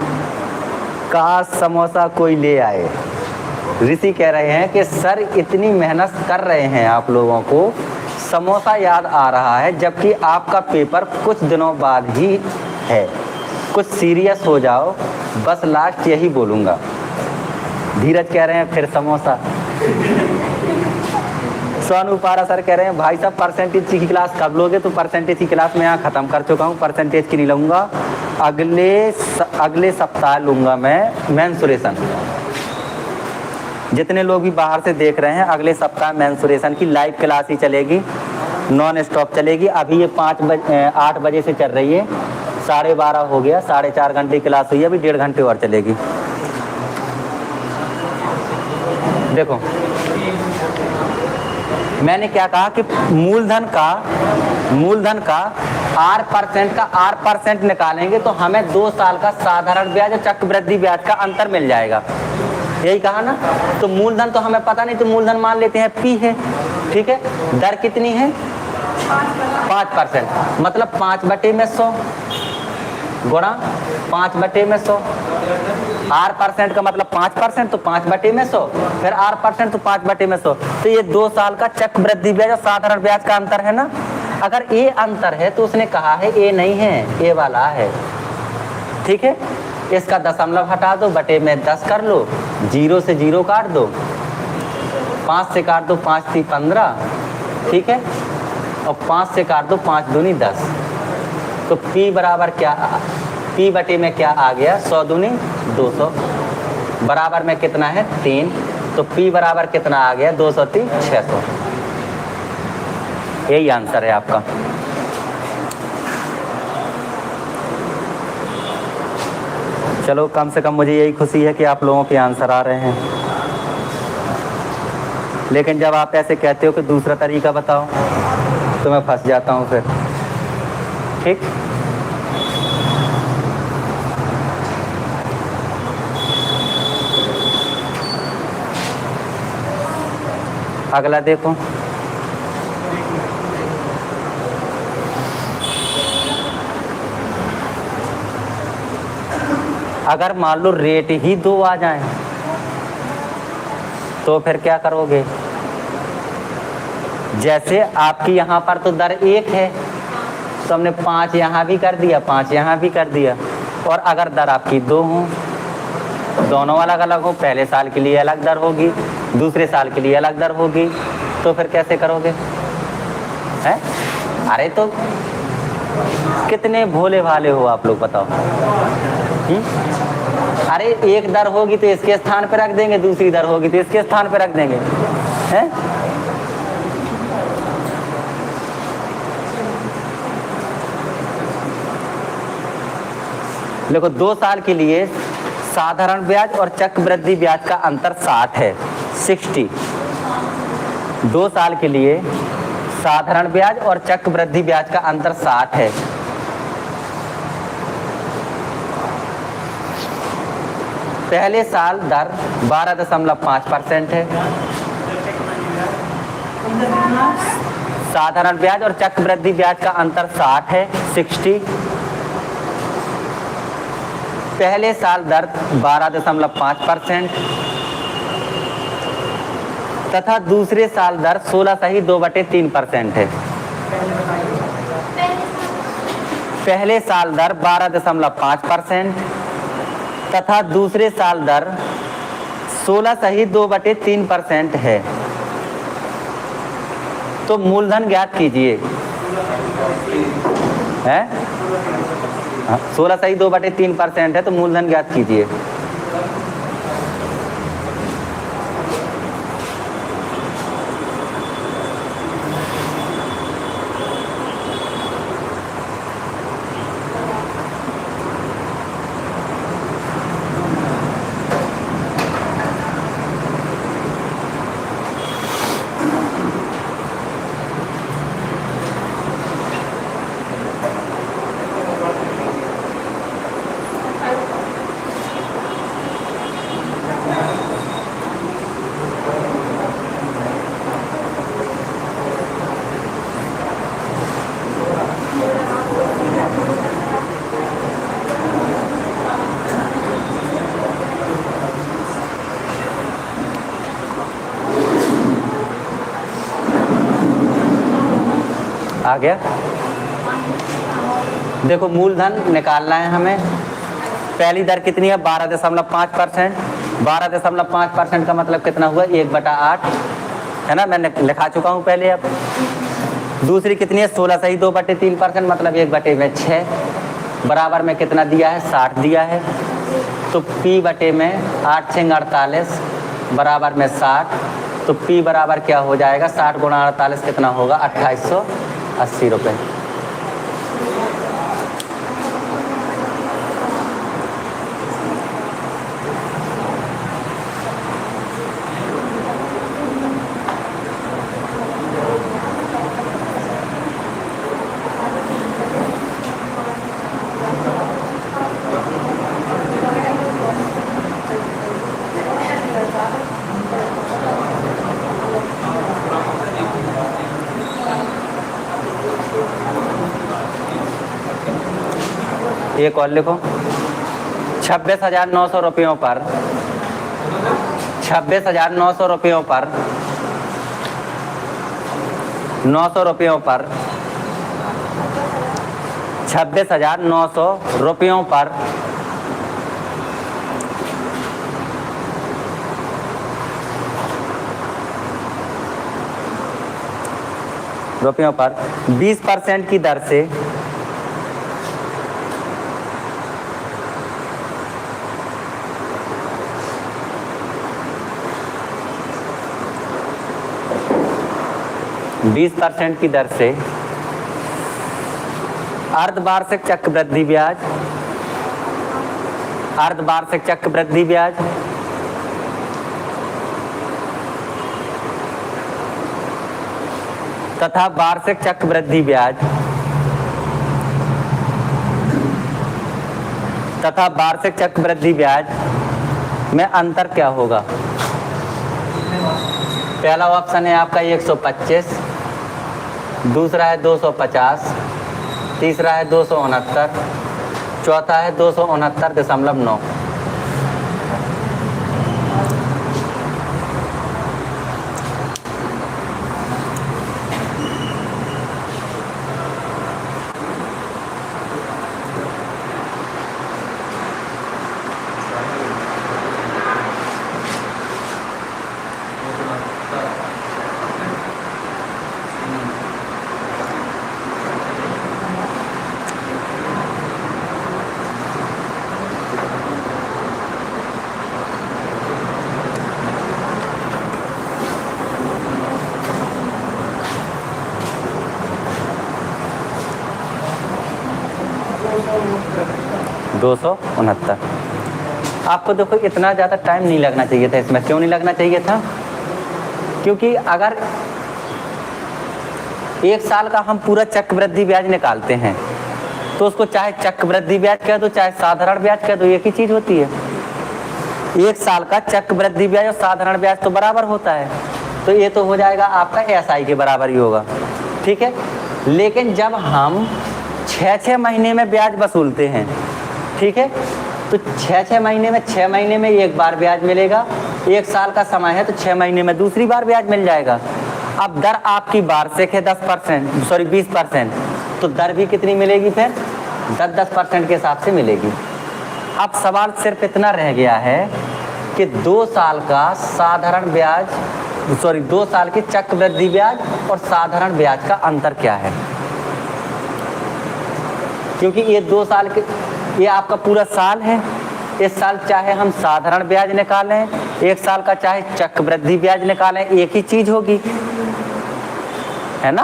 काश समोसा कोई ले आए। ऋषि कह रहे हैं कि सर इतनी मेहनत कर रहे हैं आप लोगों को, समोसा याद आ रहा है, जबकि आपका पेपर कुछ दिनों बाद ही है। कुछ सीरियस हो जाओ, बस लास्ट यही बोलूँगा। धीरज कह रहे हैं फिर समोसा। सोनू पारा सर कह रहे हैं भाई साहब परसेंटेज की क्लास कब लोगे? तो परसेंटेज की क्लास मैं यहाँ ख़त्म कर चुका हूँ, परसेंटेज की नहीं लूँगा, अगले सप्ताह लूँगा मैं मेंसुरेशन। जितने लोग भी बाहर से देख रहे हैं, अगले सप्ताह मेंसुरेशन की लाइव क्लास ही चलेगी, नॉन स्टॉप चलेगी। अभी ये 8 बजे से चल रही है, 12:30 हो गया, 4.5 घंटे की क्लास हुई है, अभी 1.5 घंटे और चलेगी। देखो मैंने क्या कहा कि मूलधन का R% निकालेंगे तो हमें 2 साल का साधारण ब्याज और चक्रवृद्धि ब्याज का अंतर मिल जाएगा। यही कहा ना। तो मूलधन तो हमें पता नहीं, तो मूलधन मान लेते हैं P है। ठीक है, दर कितनी है? 5%, मतलब 5/100 गुणा 5/100। R% का मतलब 5%, तो 5/100, फिर R% तो 5/100। तो ये 2 साल का चक्रवृद्धि ब्याज और साधारण ब्याज का अंतर है ना। अगर ए अंतर है तो उसने कहा है ए नहीं है, ए वाला है। ठीक है, इसका दशमलव हटा दो, बटे में 10 कर लो, 0 से 0 काट दो, 5 से काट दो, 5 × 3 = 15। ठीक है, और 5 से काट दो, 5 × 2 = 10। तो P बराबर क्या, P बटे में क्या आ गया? 100 × 2 = 200, बराबर में कितना है? 3। तो P बराबर कितना आ गया? 203 600। यही आंसर है आपका। चलो कम से कम मुझे यही खुशी है कि आप लोगों के आंसर आ रहे हैं। लेकिन जब आप ऐसे कहते हो कि दूसरा तरीका बताओ तो मैं फंस जाता हूँ फिर। ठीक, अगला देखो। अगर मान लो रेट ही 2 आ जाए तो फिर क्या करोगे? जैसे आपकी यहाँ पर तो दर 1 है, तो हमने 5 यहाँ भी कर दिया, 5 यहाँ भी कर दिया। और अगर दर आपकी 2 हो, दोनों अलग अलग हो, पहले साल के लिए अलग दर होगी, दूसरे साल के लिए अलग दर होगी, तो फिर कैसे करोगे? हैं? अरे तो कितने भोले भाले हो आप लोग, बताओ। अरे एक दर होगी तो इसके स्थान पर रख देंगे, दूसरी दर होगी तो इसके स्थान पर रख देंगे, हैं? देखो 2 साल के लिए साधारण ब्याज और चक्रवृद्धि ब्याज का अंतर 60 है, 60। 2 साल के लिए साधारण ब्याज और चक्रवृद्धि ब्याज का अंतर 60 है। पहले साल दर 12.5% है। साधारण ब्याज और चक्रवृद्धि ब्याज का अंतर 60 है, 60। पहले साल दर 12.5% तथा दूसरे साल दर 16.2/3% है। पहले साल दर 12.5% तथा दूसरे साल दर 16.2/3% है। तो मूलधन ज्ञात कीजिए। है 16.2/3% है, तो मूलधन ज्ञात कीजिए। आ गया। देखो मूलधन निकालना है हमें। पहली दर कितनी है? 12.5%। 12.5% का मतलब कितना हुआ? 1/8 है ना, मैंने लिखा चुका हूँ पहले। अब दूसरी कितनी है? 16 सही 2/3% मतलब 1/6 बराबर में कितना दिया है? 60 दिया है। तो P बटे में 8 6 48 बराबर में 60। तो P बराबर क्या हो जाएगा? 60 गुणा 48 कितना होगा? 2880 रुपये। एक और लिखो। 26,900 रुपयों पर 26,900 रुपयों पर 900 रुपयों पर 26,900 रुपयों पर 20% की दर से 20% की दर से अर्धवार्षिक चक्रवृद्धि ब्याज, अर्धवार्षिक चक्रवृद्धि ब्याज तथा वार्षिक चक्रवृद्धि ब्याज तथा वार्षिक चक्रवृद्धि ब्याज में अंतर क्या होगा? पहला ऑप्शन है आपका 125, दूसरा है 250, तीसरा है 269, चौथा है 269.9। आपको देखो इतना ज़्यादा टाइम नहीं लगना चाहिए था इसमें। क्यों नहीं लगना चाहिए था? क्योंकि अगर एक साल का हम पूरा चक्रवृद्धि ब्याज निकालते हैं तो उसको चाहे चक्रवृद्धि ब्याज कह दो चाहे साधारण ब्याज कह दो, एक ही चीज़ होती है। एक साल का चक्रवृद्धि ब्याज और साधारण ब्याज तो बराबर होता है, तो ये तो हो जाएगा आपका SI के बराबर ही होगा, ठीक है। लेकिन जब हम 6 महीने में ब्याज वसूलते हैं, ठीक है, तो 6 महीने में 6 महीने में एक बार ब्याज मिलेगा। एक साल का समय है तो 6 महीने में दूसरी बार ब्याज मिल जाएगा। अब दर आपकी वार्षिक है 20%, तो दर भी कितनी मिलेगी? फिर 10% के हिसाब से मिलेगी। अब सवाल सिर्फ इतना रह गया है कि 2 साल का साधारण ब्याज 2 साल की चक्रवृद्धि ब्याज और साधारण ब्याज का अंतर क्या है? क्योंकि ये 2 साल के, ये आपका पूरा साल है। इस साल चाहे हम साधारण ब्याज निकालें, एक साल का चाहे चक्रवृद्धि ब्याज निकालें, एक ही चीज होगी, है ना।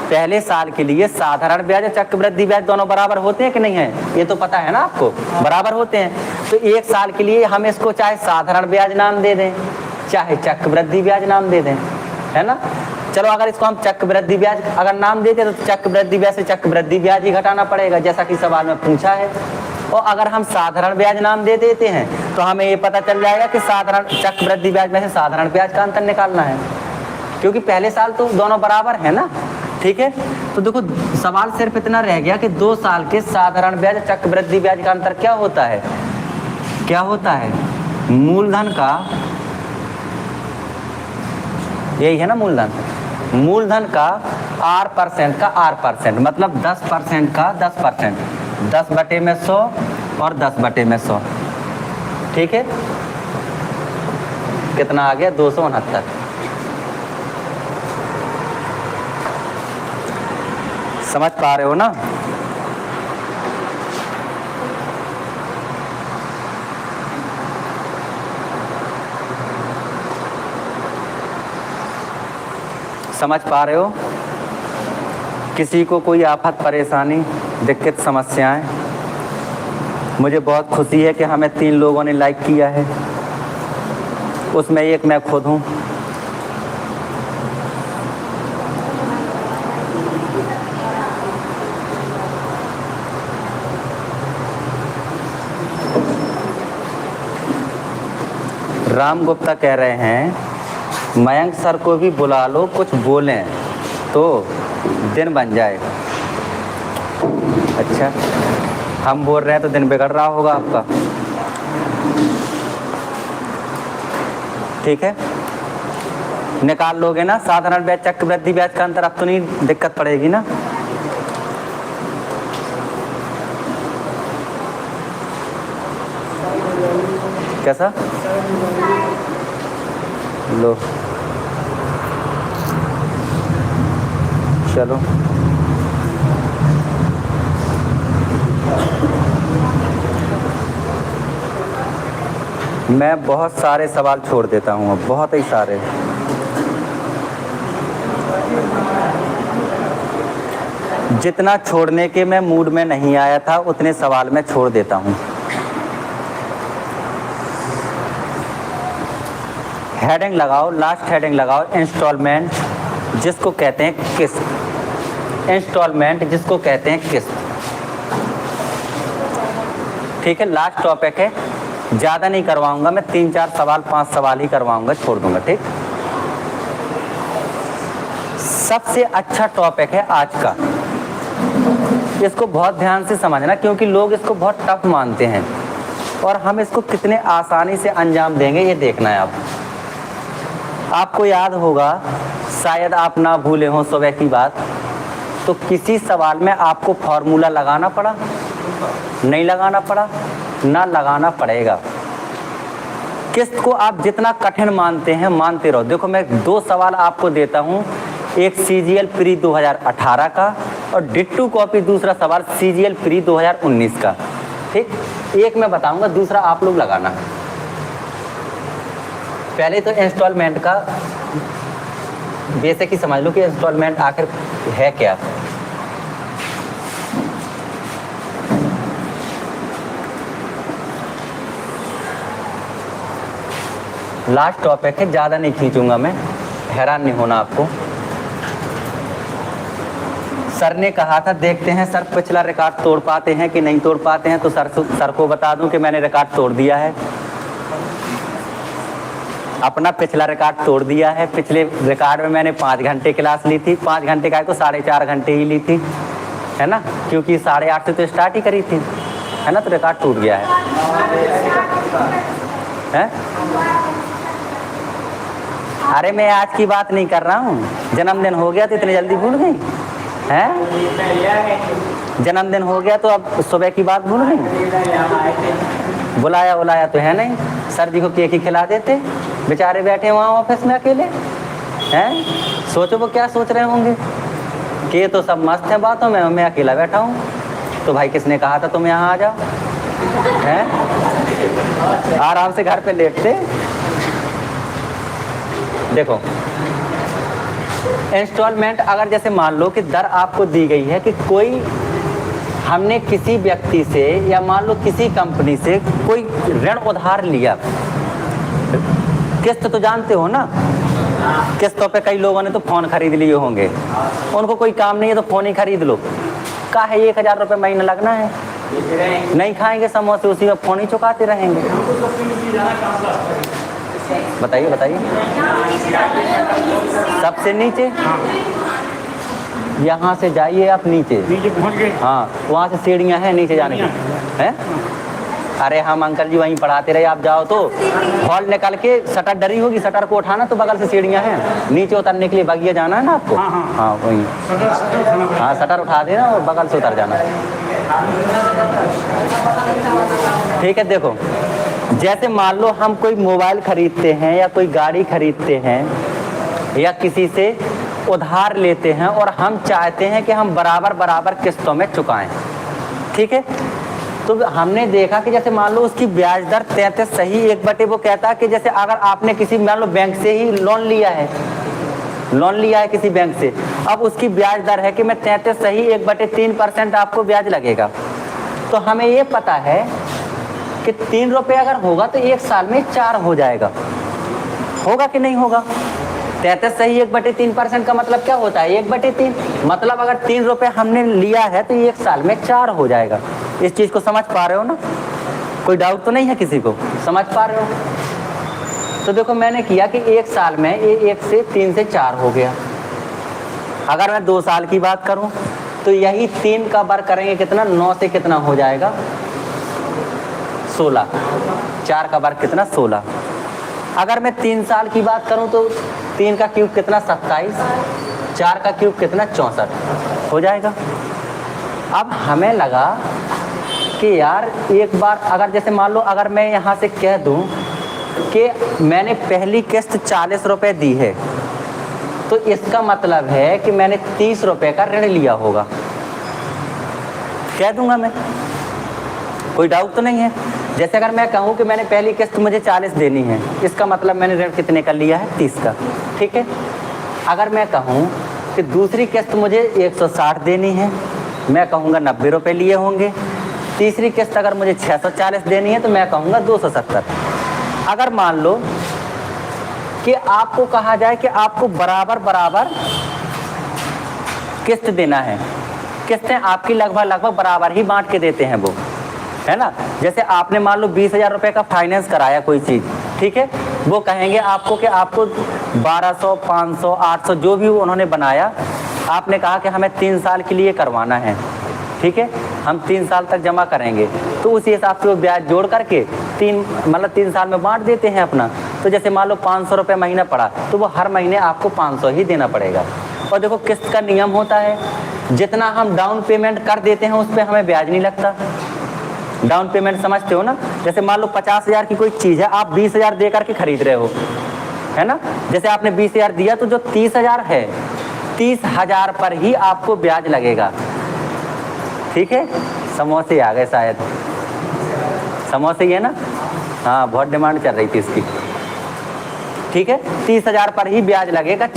पहले साल के लिए साधारण ब्याज और चक्रवृद्धि ब्याज दोनों बराबर होते हैं कि नहीं है? ये तो पता है ना आपको, बराबर होते हैं। तो एक साल के लिए हम इसको चाहे साधारण ब्याज नाम दे दें चाहे चक्रवृद्धि ब्याज नाम दे दें, है ना। चलो अगर इसको हम चक्रवृद्धि ब्याज अगर नाम देते तो चक्रवृद्धि ब्याज से चक्रवृद्धि ब्याज ही घटाना पड़ेगा, जैसा कि सवाल में पूछा है। और अगर हम साधारण ब्याज नाम दे देते हैं तो हमें ये पता चल जाएगा कि साधारण चक्रवृद्धि ब्याज में से साधारण ब्याज का अंतर निकालना है, क्योंकि पहले साल तो दोनों बराबर है ना, ठीक है। तो देखो सवाल सिर्फ इतना रह गया कि 2 साल के साधारण ब्याज चक्रवृद्धि ब्याज का अंतर क्या होता है? क्या होता है? मूलधन का, यही है ना मूलधन, मूलधन का R% का R%, मतलब 10% का 10%, 10/100 और 10/100, ठीक है। कितना आ गया? 269। समझ पा रहे हो ना? समझ पा रहे हो? किसी को कोई आफत, परेशानी, दिक्कत, समस्याएं? मुझे बहुत खुशी है कि हमें 3 लोगों ने लाइक किया है, उसमें एक मैं खुद हूँ। राम गुप्ता कह रहे हैं मयंक सर को भी बुला लो, कुछ बोलें तो दिन बन जाएगा। अच्छा, हम बोल रहे हैं तो दिन बिगड़ रहा होगा आपका, ठीक है। निकाल लोगे ना साधारण ब्याज चक्रवृद्धि ब्याज का अंतर? अब तो नहीं दिक्कत पड़ेगी ना? कैसा? लो चलो, मैं बहुत सारे सवाल छोड़ देता हूँ, अब बहुत ही सारे। जितना छोड़ने के मैं मूड में नहीं आया था उतने सवाल मैं छोड़ देता हूँ। हेडिंग लगाओ, लास्ट हेडिंग लगाओ, इंस्टॉलमेंट जिसको कहते हैं किस्त। इंस्टॉलमेंट जिसको कहते हैं किस्त, ठीक है। लास्ट टॉपिक है, ज़्यादा नहीं करवाऊंगा मैं, 3-4 सवाल 5 सवाल ही करवाऊंगा, छोड़ दूंगा, ठीक। सबसे अच्छा टॉपिक है आज का, इसको बहुत ध्यान से समझना, क्योंकि लोग इसको बहुत टफ मानते हैं और हम इसको कितने आसानी से अंजाम देंगे ये देखना है। आपको याद होगा, शायद आप ना भूले हो सुबह की बात, तो किसी सवाल में आपको फॉर्मूला लगाना पड़ा? नहीं लगाना पड़ा, ना लगाना पड़ेगा। किस्त को आप जितना कठिन मानते हैं मानते रहो। देखो मैं 2 सवाल आपको देता हूँ, एक CGL प्री 2018 का और डिट्टू कॉपी दूसरा सवाल CGL प्री 2019 का, ठीक। एक मैं बताऊंगा, दूसरा आप लोग लगाना। पहले तो इंस्टॉलमेंट का बेसिक ही समझ लो कि इंस्टॉलमेंट आखिर है क्या। लास्ट टॉपिक है, ज़्यादा नहीं खींचूंगा मैं, हैरान नहीं होना आपको। सर ने कहा था, देखते हैं सर पिछला रिकॉर्ड तोड़ पाते हैं कि नहीं तोड़ पाते हैं। तो सर को बता दूं कि मैंने रिकॉर्ड तोड़ दिया है, अपना पिछला रिकॉर्ड तोड़ दिया है। पिछले रिकॉर्ड में मैंने 5 घंटे क्लास ली थी, 5 घंटे का तो 4.5 घंटे ही ली थी, है ना, क्योंकि 8:30 से तो स्टार्ट ही करी थी, है ना, तो रिकॉर्ड टूट गया है? अरे मैं आज की बात नहीं कर रहा हूँ, जन्मदिन हो गया तो इतनी जल्दी भूल गई हैं? जन्मदिन हो गया तो अब सुबह की बात भूल गई? बुलाया तो है नहीं, सर जी को केक ही खिला देते, बेचारे बैठे वहाँ ऑफिस में अकेले हैं। सोचो वो क्या सोच रहे होंगे कि ये तो सब मस्त है बातों में, मैं अकेला बैठा हूँ। तो भाई किसने कहा था तुम यहाँ आ जाओ, हैं? आराम से घर पे लेटते। देखो इंस्टॉलमेंट, अगर जैसे मान लो कि दर आपको दी गई है कि कोई, हमने किसी व्यक्ति से या मान लो किसी कंपनी से कोई ऋण उधार लिया, किस्त तो जानते हो ना, किस्तों पे कई लोगों ने तो फ़ोन खरीद लिए होंगे, उनको कोई काम नहीं है तो फ़ोन ही खरीद लो। का है 1000 रुपये महीना लगना है, नहीं खाएंगे समोसे, उसी में फ़ोन ही चुकाते रहेंगे। बताइए सबसे नीचे, यहाँ से जाइए आप नीचे, हाँ वहाँ से सीढ़ियाँ हैं नीचे जाने की, हैं अरे हम अंकल जी वहीं पढ़ाते रहे, आप जाओ तो हॉल निकल के शटर डरी होगी, शटर को उठाना तो बगल से सीढ़ियाँ हैं, नीचे उतरने के लिए बगिया जाना है ना आपको। हाँ वहीं, हाँ शटर उठा देना और बगल से उतर जाना। ठीक है। देखो जैसे मान लो हम कोई मोबाइल खरीदते हैं या कोई गाड़ी खरीदते हैं या किसी से उधार लेते हैं और हम चाहते हैं कि हम बराबर बराबर किस्तों में चुकाएं। ठीक है। तो हमने देखा कि जैसे मान लो उसकी ब्याज दर 33 सही 1/, वो कहता है कि जैसे अगर आपने किसी मान लो बैंक से ही लोन लिया है किसी बैंक से, अब उसकी ब्याज दर है कि मैं 33 सही 1/3% आपको ब्याज लगेगा। तो हमें ये पता है कि 3 रुपये अगर होगा तो 1 साल में 4 हो जाएगा, होगा कि नहीं होगा। 33 सही 1/3% का मतलब क्या होता है 1/3, मतलब अगर 3 रुपये हमने लिया है तो 1 साल में 4 हो जाएगा। इस चीज़ को समझ पा रहे हो ना, कोई डाउट तो नहीं है किसी को, समझ पा रहे हो। तो देखो मैंने किया कि 1 साल में ये 1 से 3 से 4 हो गया। अगर मैं 2 साल की बात करूं तो यही 3 का वर्ग करेंगे कितना, 9 से कितना हो जाएगा 16, 4 का वर्ग कितना 16। अगर मैं 3 साल की बात करूं तो 3 का क्यूब कितना 27, 4 का क्यूब कितना 64 हो जाएगा। अब हमें लगा कि यार एक बार अगर जैसे मान लो अगर मैं यहाँ से कह दूं कि मैंने पहली किस्त 40 रुपये दी है तो इसका मतलब है कि मैंने 30 रुपये का ऋण लिया होगा, कह दूंगा मैं, कोई डाउट तो नहीं है। जैसे अगर मैं कहूँ कि मैंने पहली किस्त मुझे 40 देनी है, इसका मतलब मैंने ऋण कितने का लिया है 30 का। ठीक है। अगर मैं कहूँ कि दूसरी किस्त मुझे 160 देनी है, मैं कहूँगा 90 रुपये लिए होंगे। तीसरी किस्त अगर मुझे 640 देनी है तो मैं कहूँगा 270। अगर मान लो कि आपको कहा जाए कि आपको बराबर बराबर किस्त देना है, किस्तें आपकी लगभग बराबर ही बांट के देते हैं वो, है ना। जैसे आपने मान लो 20,000 रुपये का फाइनेंस कराया कोई चीज़, ठीक है, वो कहेंगे आपको कि आपको 1200, 500, 800 जो भी उन्होंने बनाया, आपने कहा कि हमें 3 साल के लिए करवाना है, ठीक है, हम 3 साल तक जमा करेंगे, तो उसी हिसाब से वो ब्याज जोड़ करके 3 साल में बांट देते हैं अपना। तो जैसे मान लो 500 रुपये महीना पड़ा तो वो हर महीने आपको 500 ही देना पड़ेगा। और देखो किस्त का नियम होता है, जितना हम डाउन पेमेंट कर देते हैं उस पर हमें ब्याज नहीं लगता। डाउन पेमेंट समझते हो ना, जैसे मान लो 50,000 की कोई चीज़ है, आप 20,000 दे करके खरीद रहे हो, है ना। जैसे आपने 20,000 दिया तो जो 30,000 है, 30,000 पर ही आपको ब्याज लगेगा। ठीक है। समोसे आ गए शायद, समोसे ही है ना, हाँ बहुत डिमांड चल रही थी इसकी। ठीक है। 30,000 पर ही ब्याज लगेगा,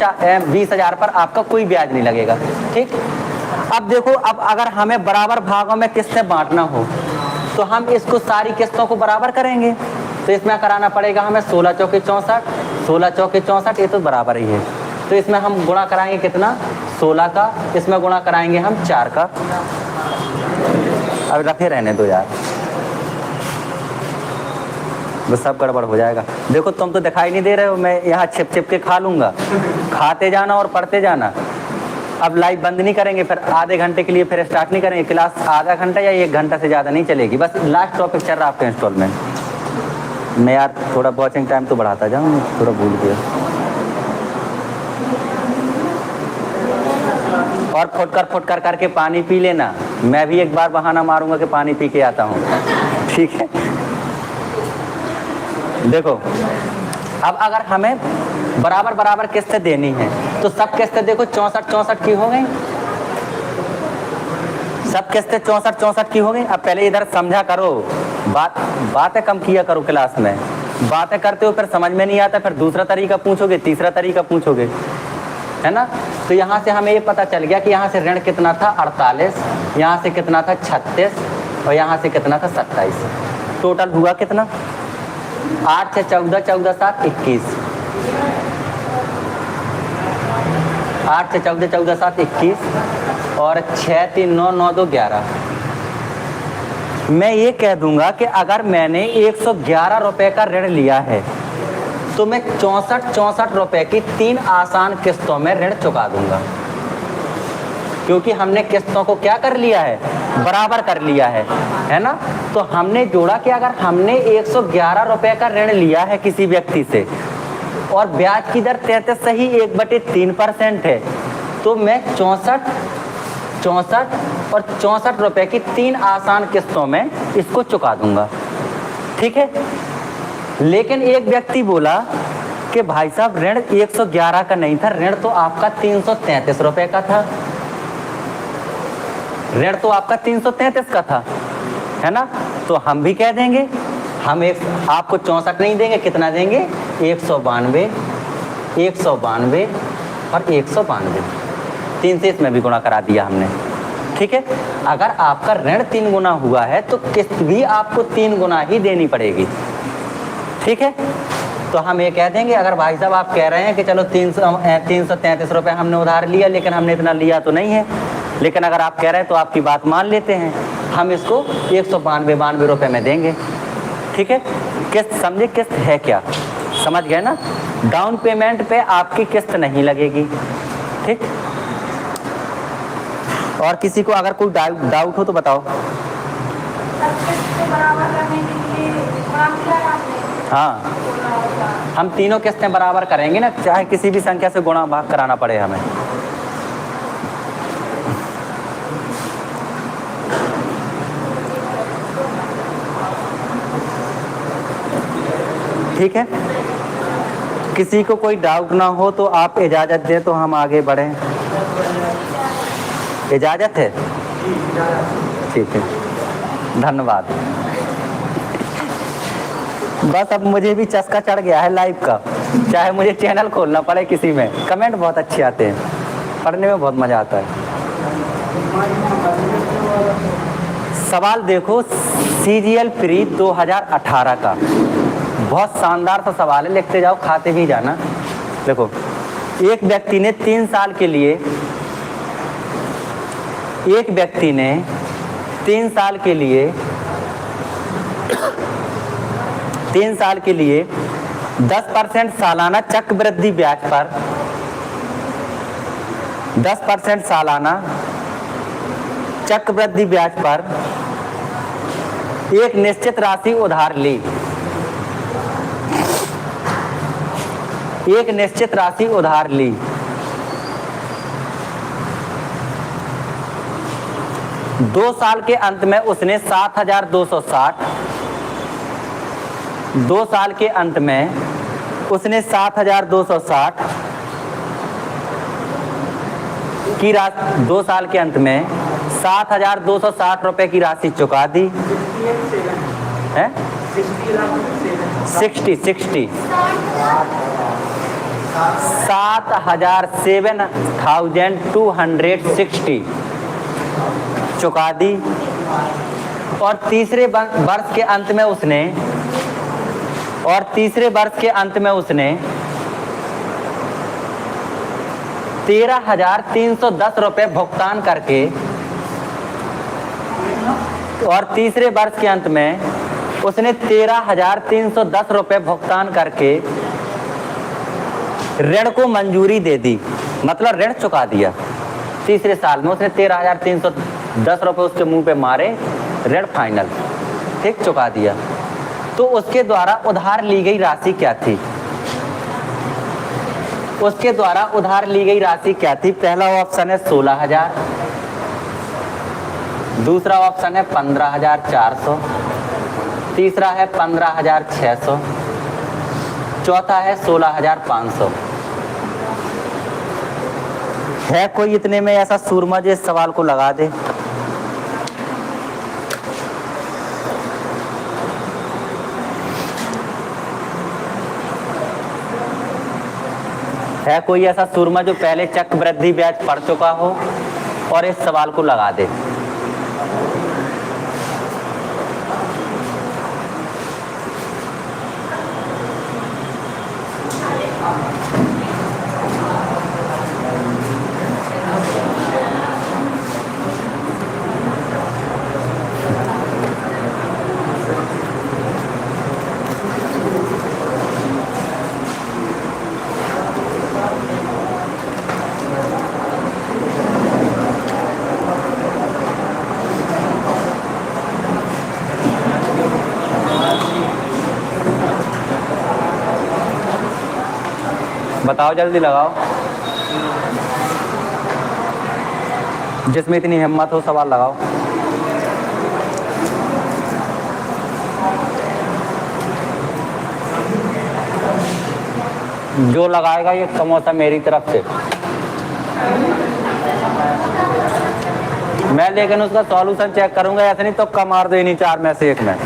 20,000 पर आपका कोई ब्याज नहीं लगेगा। ठीक। अब देखो, अब अगर हमें बराबर भागों में किस्तें बांटना हो तो हम इसको सारी किस्तों को बराबर करेंगे, तो इसमें कराना पड़ेगा हमें 16 चौके 64, 16 चौके 64, ये तो बराबर ही है। तो इसमें हम गुणा कराएंगे कितना 16 का, इसमें गुणा कराएंगे हम 4 का। अब रखे रहने दो यार, वो सब गड़बड़ हो जाएगा। देखो तुम तो दिखाई नहीं दे रहे हो, मैं यहाँ छिप छिप के खा लूँगा, खाते जाना और पढ़ते जाना। अब लाइव बंद नहीं करेंगे, फिर आधे घंटे के लिए फिर स्टार्ट नहीं करेंगे। क्लास आधा घंटा या 1 घंटा से ज़्यादा नहीं चलेगी, बस लास्ट टॉपिक चल रहा है आपका इंस्टॉलमेंट। मैं यार थोड़ा वॉचिंग टाइम तो बढ़ाता जाऊँ, थोड़ा भूल गया। और फुट कर करके पानी पी लेना, मैं भी एक बार बहाना मारूंगा कि पानी पी के आता हूँ। ठीक है। देखो अब अगर हमें बराबर बराबर किस्तें देनी है तो सब किस्तें देखो 64 की हो गई, सब किस्तें 64 की हो गई। अब पहले इधर समझा करो, बातें कम किया करो क्लास में, बातें करते हो फिर समझ में नहीं आता, फिर दूसरा तरीका पूछोगे, तीसरा तरीका पूछोगे, है ना। तो यहाँ से हमें ये पता चल गया कि यहाँ से ऋण कितना था 48, यहाँ से कितना था 36 और यहाँ से कितना था 27। टोटल हुआ कितना 8 से 14, 14 7 21, 8 से 14, 14 7 21 और 6 3 9 9 2 11। मैं ये कह दूंगा कि अगर मैंने 111 रुपए का ऋण लिया है तो मैं 64 रुपए की 3 आसान किस्तों में ऋण चुका दूंगा। क्योंकि हमने किस्तों को क्या कर लिया है, बराबर कर लिया है ना। तो हमने जोड़ा कि अगर हमने 111 रुपए का ऋण लिया है किसी व्यक्ति से और ब्याज की दर 33 सही 1/3% है, तो मैं 64 और 64 रुपए की 3 आसान किस्तों में इसको चुका दूंगा, ठीक है। लेकिन एक व्यक्ति बोला कि भाई साहब ऋण 111 का नहीं था, ऋण तो आपका 333 रुपए का था, ऋण तो आपका 333 का था, है ना। तो हम भी कह देंगे, हम आपको 64 नहीं देंगे, कितना देंगे, 192 और 192, 3 से इसमें भी गुणा करा दिया हमने, ठीक है। अगर आपका ऋण 3 गुना हुआ है तो किस्त भी आपको 3 गुना ही देनी पड़ेगी, ठीक है। तो हम ये कह देंगे, अगर भाई साहब आप कह रहे हैं कि चलो 333 रुपये हमने उधार लिया, लेकिन हमने इतना लिया तो नहीं है, लेकिन अगर आप कह रहे हैं तो आपकी बात मान लेते हैं, हम इसको 192 रुपये में देंगे, ठीक है। किस्त समझे, किस्त है क्या, समझ गए ना। डाउन पेमेंट पे आपकी किस्त नहीं लगेगी, ठीक। और किसी को अगर कोई डाउट हो तो बताओ। हाँ, हम तीनों किस्तें बराबर करेंगे ना, चाहे किसी भी संख्या से गुणा भाग कराना पड़े हमें। ठीक है, किसी को कोई डाउट ना हो तो आप इजाज़त दें तो हम आगे बढ़ें। इजाज़त है, ठीक है, धन्यवाद। बस अब मुझे भी चस्का चढ़ गया है लाइव का, चाहे मुझे चैनल खोलना पड़े किसी में। कमेंट बहुत अच्छे आते हैं, पढ़ने में बहुत मज़ा आता है। सवाल देखो, CGL प्री 2018 का बहुत शानदार सा सवाल है, लिखते जाओ, खाते भी जाना। देखो, एक व्यक्ति ने 3 साल के लिए 10% सालाना चक्रवृद्धि ब्याज पर 10% सालाना चक्रवृद्धि ब्याज पर एक निश्चित राशि उधार ली, एक निश्चित राशि उधार ली। दो साल के अंत में उसने 7,260 2 साल के अंत में उसने 7,260 की राशि 2 साल के अंत में 7,260 रुपए की राशि चुका दी है। 60 7,260 चुका दी। और तीसरे वर्ष के अंत में उसने 13,310 रुपए भुगतान करके, और तीसरे वर्ष के अंत में उसने 13,310 रुपए भुगतान करके ऋण को मंजूरी दे दी, मतलब ऋण चुका दिया। तीसरे साल में उसने 13,310 रुपए उसके मुंह पे मारे, ऋण फाइनल, ठीक, चुका दिया। तो उसके द्वारा उधार ली गई राशि क्या थी? उसके द्वारा उधार ली गई राशि क्या थी? पहला ऑप्शन है 16,000, दूसरा ऑप्शन है 15,400, तीसरा है 15,600, चौथा है 16,500। है कोई इतने में ऐसा सूरमा जो इस सवाल को लगा दे? है कोई ऐसा सूरमा जो पहले चक्रवृद्धि ब्याज पढ़ चुका हो और इस सवाल को लगा दे? बताओ, जल्दी लगाओ। जिसमें इतनी हिम्मत हो सवाल लगाओ। जो लगाएगा ये समोसा मेरी तरफ से। मैं लेकिन उसका सॉल्यूशन चेक करूंगा, ऐसे नहीं तो कम मार दो इन्हीं 4 में से 1 में।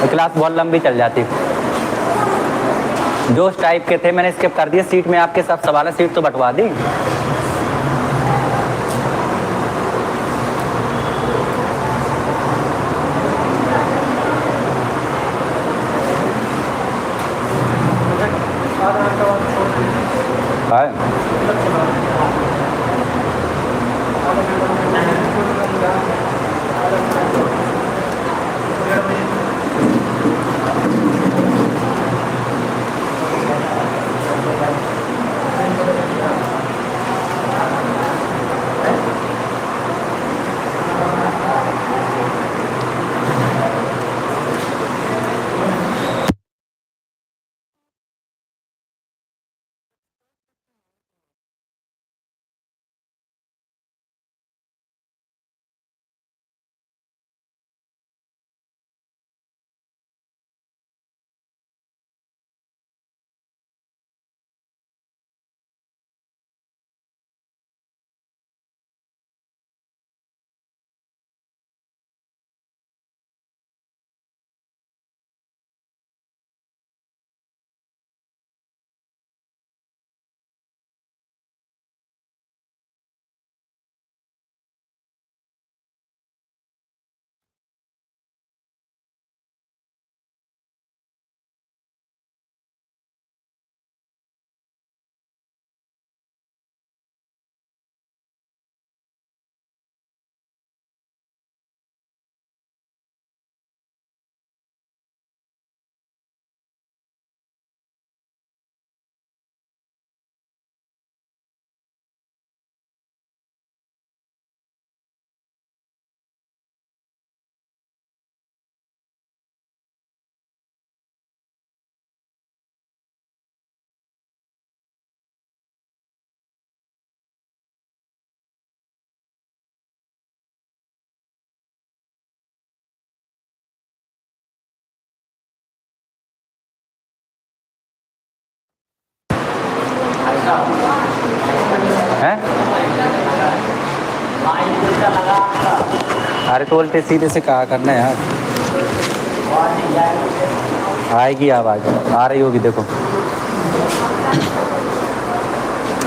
क्लास बहुत लंबी चल जाती। जो उस टाइप के थे मैंने स्किप कर दिए। सीट में आपके सब सवाल है, सीट तो बंटवा दी। अरे तो उल्टे सीधे से कहा करना है यार। आएगी आवाज़, आ रही होगी, देखो।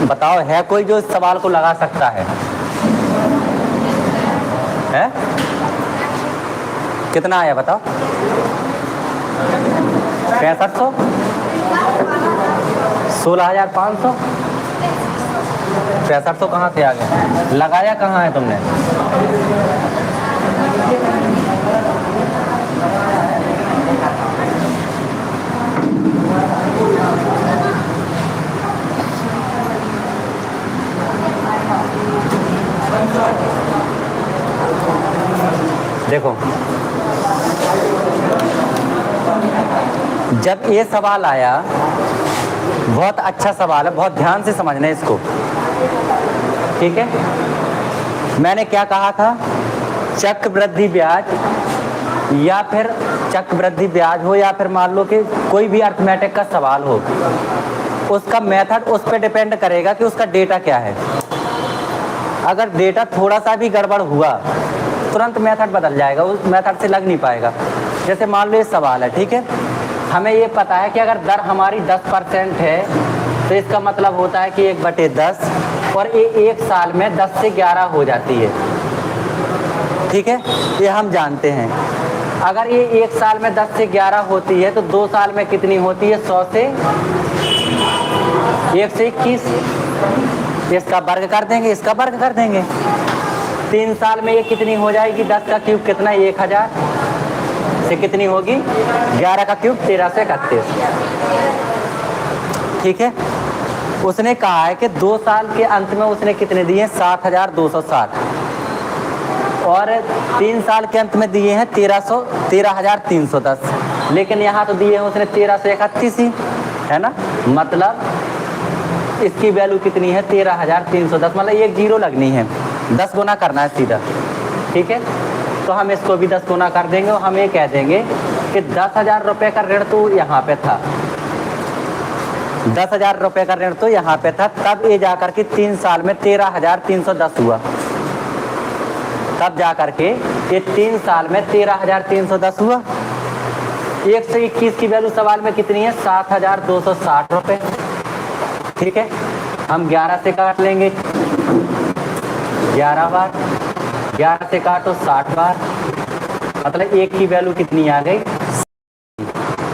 बताओ, है कोई जो इस सवाल को लगा सकता है? है? कितना आया बताओ? 6500, 16,500, 6500 कहाँ से आ गए? लगाया कहाँ है तुमने? देखो, जब ये सवाल आया, बहुत अच्छा सवाल है, बहुत ध्यान से समझना इसको, ठीक है? मैंने क्या कहा था? चक्रवृद्धि ब्याज या फिर चक्रवृद्धि ब्याज हो या फिर मान लो कि कोई भी अर्थमेटिक का सवाल हो, उसका मेथड उस पर डिपेंड करेगा कि उसका डेटा क्या है। अगर डेटा थोड़ा सा भी गड़बड़ हुआ, तुरंत मेथड बदल जाएगा, उस मेथड से लग नहीं पाएगा। जैसे मान लो ये सवाल है, ठीक है? हमें ये पता है कि अगर दर हमारी 10% है तो इसका मतलब होता है कि 1/10, और ये एक साल में 10 से 11 हो जाती है, ठीक है? ये हम जानते हैं। अगर ये एक साल में 10 से 11 होती है तो 2 साल में कितनी होती है? 100 से 1 से 21। इसका वर्ग कर देंगे, इसका वर्ग कर देंगे। 3 साल में ये कितनी हो जाएगी? 10 का क्यूब कितना? 1000 से कितनी होगी? 11 का क्यूब 1331, ठीक है? उसने कहा है कि 2 साल के अंत में उसने कितने दिए? 7,260, और 3 साल के अंत में दिए हैं 13,310, लेकिन यहाँ तो दिए हैं उसने 1331 ही, है ना? मतलब इसकी वैल्यू कितनी है? 13,310, मतलब एक जीरो लगनी है, 10 गुना करना है सीधा, ठीक है? तो हम इसको भी 10 गुना कर देंगे और हम ये कह देंगे कि 10,000 रुपये का ऋण तो यहाँ पे था, 10,000 रुपये का ऋण तो यहाँ पे था, तब ये जाकर के 3 साल में 13,310 हुआ, तब जाकर के ये 3 साल में 13,310 हुआ। 121 की वैल्यू सवाल में कितनी है? 7,260 रुपये, ठीक है? हम 11 से काट लेंगे, 11 बार, 11 से काटो 60 बार, मतलब एक की वैल्यू कितनी आ गई?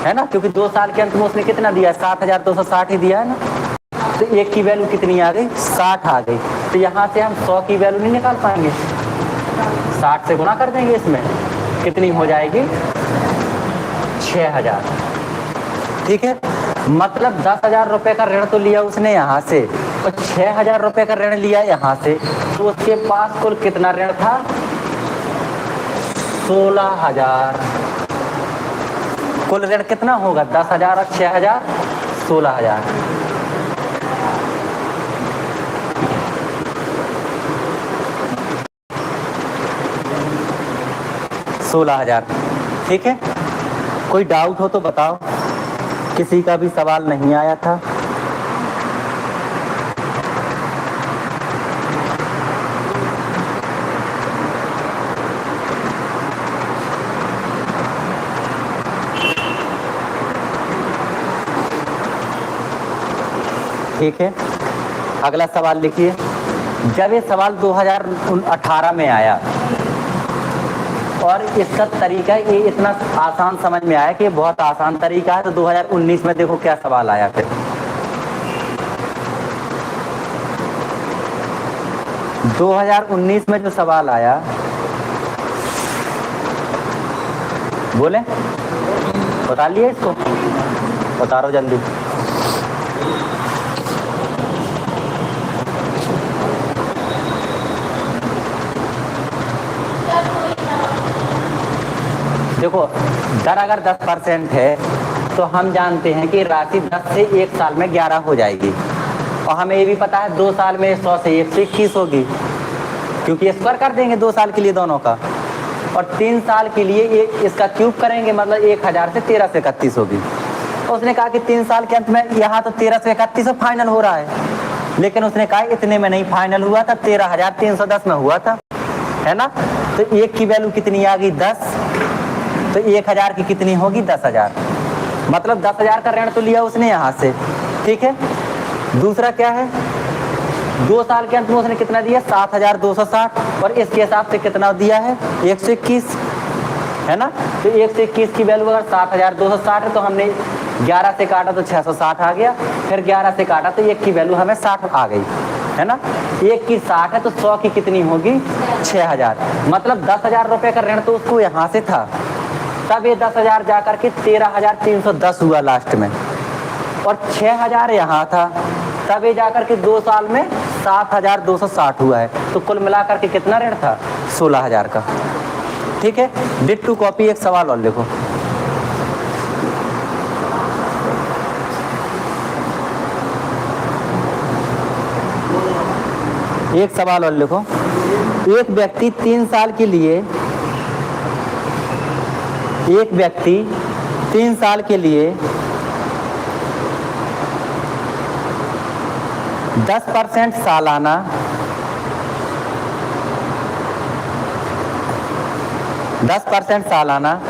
है ना? क्योंकि 2 साल के अंत में उसने कितना दिया? 7,260 ही दिया है ना? तो एक की वैल्यू कितनी आ गई? 60 आ गई। तो यहाँ से हम 100 की वैल्यू नहीं निकाल पाएंगे, 60 से गुना कर देंगे, इसमें कितनी हो जाएगी? 6,000, ठीक है? मतलब 10,000 रुपये का ऋण तो लिया उसने यहाँ से, और 6,000 रुपये का ऋण लिया यहाँ से, तो उसके पास कुल कितना ऋण था? 16,000। कुल ऋण कितना होगा? 10,000 और 6,000, 16,000। ठीक है? कोई डाउट हो तो बताओ। किसी का भी सवाल नहीं आया था? ठीक है, अगला सवाल लिखिए। जब ये सवाल 2018 में आया और इसका तरीका ये इतना आसान समझ में आया कि ये बहुत आसान तरीका है, तो 2019 में देखो क्या सवाल आया। फिर 2019 में जो सवाल आया, बोले बता लिए इसको, बता रहा जल्दी। देखो, दर अगर 10% है तो हम जानते हैं कि राशि 10 से 1 साल में 11 हो जाएगी, और हमें ये भी पता है 2 साल में 100 से 121 होगी, क्योंकि स्क्वायर कर देंगे 2 साल के लिए दोनों का, और 3 साल के लिए ये इसका क्यूब करेंगे, मतलब 1000 से 1331 होगी। तो उसने कहा कि 3 साल के अंत में यहाँ तो 1331 फाइनल हो रहा है, लेकिन उसने कहा इतने में नहीं फाइनल हुआ था, 13,310 में हुआ था, है ना? तो 1 की वैल्यू कितनी आ गई 10, तो 1000 की कितनी होगी 10,000, मतलब 10,000 का ऋण तो लिया उसने यहाँ से, ठीक है। दूसरा क्या है, 2 साल के अंत में उसने कितना दिया 7,260, और इसके हिसाब से कितना दिया है 121, है ना। तो 121 की वैल्यू अगर 7,260 है तो हमने 11 से काटा तो 660 आ गया, फिर 11 से काटा तो 1 की वैल्यू हमें 60 आ गई, है ना। 1 की 60 है तो 100 की कितनी होगी 6,000, मतलब 10,000 रुपये का ऋण तो उसको यहाँ से था, तब ये 10,000 जा करके 13,310 हुआ लास्ट में, और 6,000 यहाँ था, तब ये जाकर के 2 साल में 7,260 हुआ है, तो कुल मिलाकर के कितना ऋण था 16,000 का, ठीक है। डिट टू कॉपी एक सवाल और लिखो। एक सवाल और लिखो। एक व्यक्ति 3 साल के लिए 10% सालाना 10% सालाना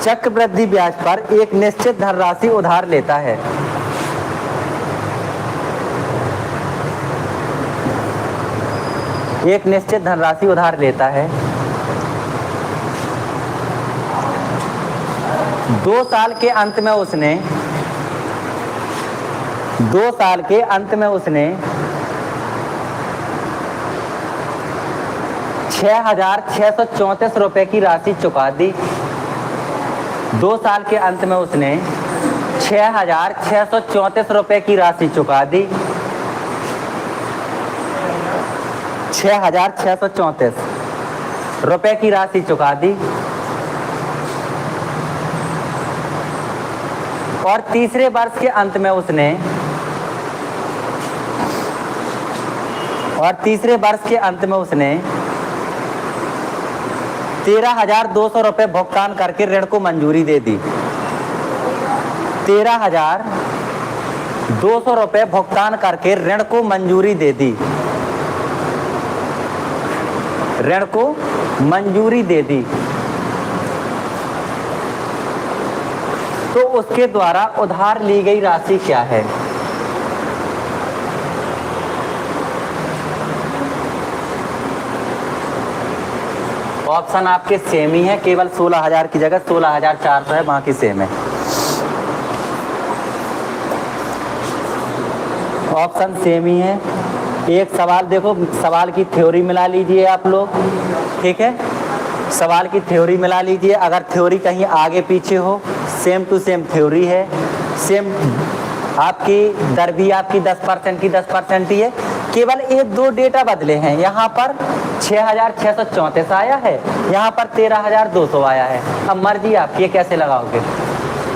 चक्रवृद्धि ब्याज पर एक निश्चित धनराशि उधार लेता है। एक निश्चित धनराशि उधार लेता है। 2 साल के अंत में उसने 6,634 रुपए की राशि चुका दी। 2 साल के अंत में उसने 6,634 रुपए की राशि चुका दी। 6,634 रुपए की राशि चुका दी, और तीसरे वर्ष के अंत में उसने 13,200 रुपए भुगतान करके ऋण को मंजूरी दे दी। 13,200 रुपए भुगतान करके ऋण को मंजूरी दे दी। ऋण को मंजूरी दे दी, तो उसके द्वारा उधार ली गई राशि क्या है? ऑप्शन आपके सेम ही है, केवल 16,000 की जगह 16,400 है, बाकी सेम है। ऑप्शन सेम ही है। एक सवाल देखो, सवाल की थ्योरी मिला लीजिए आप लोग, ठीक है। सवाल की थ्योरी मिला लीजिए, अगर थ्योरी कहीं आगे पीछे हो, सेम टू सेम थ्योरी है, सेम आपकी दर भी आपकी 10% की 10% ही है, केवल 1-2 डेटा बदले हैं। यहाँ पर 6,634 आया है, यहाँ पर 13,200 आया है। अब मर्जी आपकी है कैसे लगाओगे।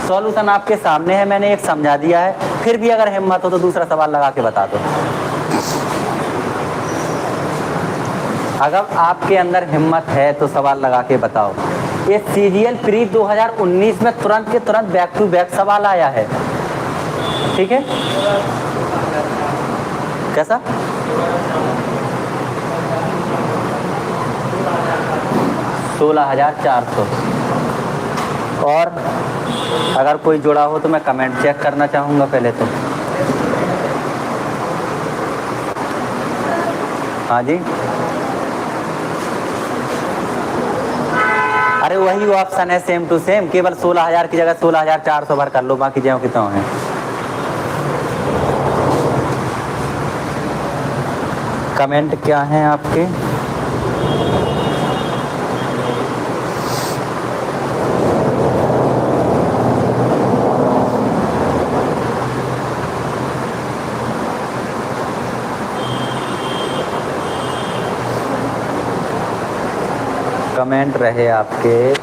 सॉल्यूशन आपके सामने है, मैंने एक समझा दिया है, फिर भी अगर हिम्मत हो तो दूसरा सवाल लगा के बता दो। अगर आपके अंदर हिम्मत है तो सवाल लगा के बताओ। ये सीजीएल प्री 2019 में तुरंत के तुरंत बैक टू बैक सवाल आया है, ठीक है। कैसा 16,400। और अगर कोई जुड़ा हो तो मैं कमेंट चेक करना चाहूँगा पहले तो। हाँ जी, अरे वही ऑप्शन है सेम टू सेम, केवल 16,000 की जगह 16,400 भर कर लो, बाकी जो कितना है। कमेंट क्या हैं आपके? कमेंट रहे आपके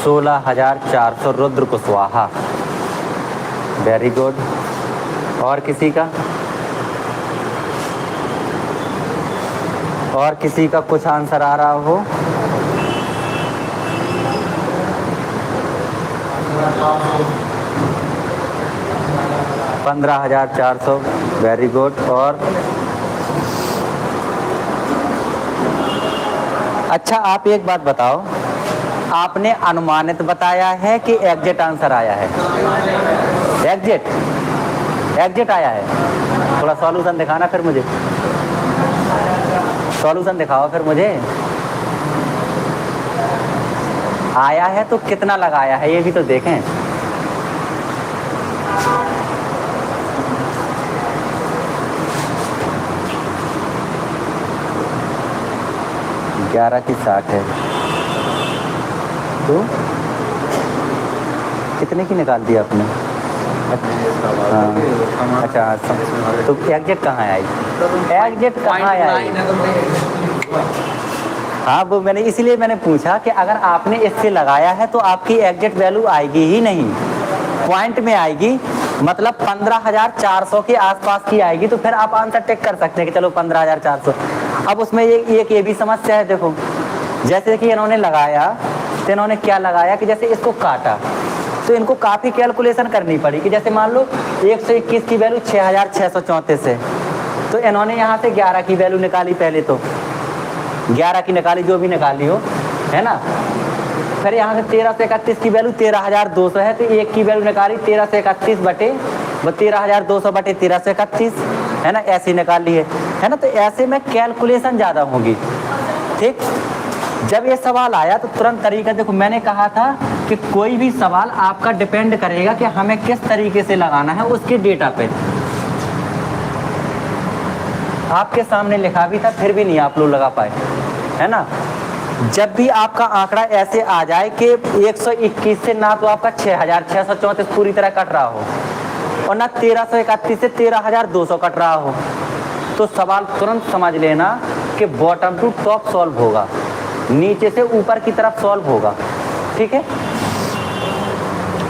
16,400 रुद्र कुशवाहा, वेरी गुड। और किसी का? और किसी का कुछ आंसर आ रहा हो? $15,400, वेरी गुड। और अच्छा आप एक बात बताओ, आपने अनुमानित बताया है कि एग्जैक्ट आंसर आया है? एग्जैक्ट आया है। थोड़ा सॉल्यूशन दिखाना फिर मुझे, सॉल्यूशन दिखाओ फिर मुझे। आया है तो कितना लगाया है ये भी तो देखें। ग्यारह की 60 है तो कितने की निकाल दिया आपने? हाँ अच्छा, तो एग्जैक्ट कहाँ आई? एग्जैक्ट कहाँ आई? हाँ वो मैंने इसीलिए मैंने पूछा कि अगर आपने इससे लगाया है तो आपकी एग्जैक्ट वैल्यू आएगी ही नहीं, पॉइंट में आएगी, मतलब 15,400 के आसपास की आएगी, तो फिर आप आंसर टिक कर सकते हैं कि चलो 15,400। अब उसमें ये भी समस्या है, देखो जैसे कि इन्होंने लगाया तो इन्होंने क्या लगाया कि जैसे इसको काटा तो इनको काफ़ी कैलकुलेशन करनी पड़ी कि जैसे मान लो 121 की वैल्यू 6,634 है, तो इन्होंने यहाँ से 11 की वैल्यू निकाली, पहले तो 11 की निकाली, जो भी निकाली हो, है ना। फिर यहाँ से 13 से 31 की वैल्यू 13,200 है, तो 1 की वैल्यू निकाली 13 से 31 बटे 13,200 बटे 13 से 31, है ना, ऐसे निकाल ली है ना। तो ऐसे में कैलकुलेशन ज़्यादा होगी, ठीक। जब ये सवाल आया तो तुरंत तरीका देखो, मैंने कहा था कि कोई भी सवाल आपका डिपेंड करेगा कि हमें किस तरीके से लगाना है उसके डेटा पे। आपके सामने लिखा भी था फिर भी नहीं आप लोग लगा पाए, है ना। जब भी आपका आंकड़ा ऐसे आ जाए कि 121 से ना तो आपका 6,634 पूरी तरह कट रहा हो और ना 1331 से 13,200 कट रहा हो, तो सवाल तुरंत समझ लेना कि बॉटम टू टॉप सॉल्व होगा, नीचे से ऊपर की तरफ सॉल्व होगा, ठीक है।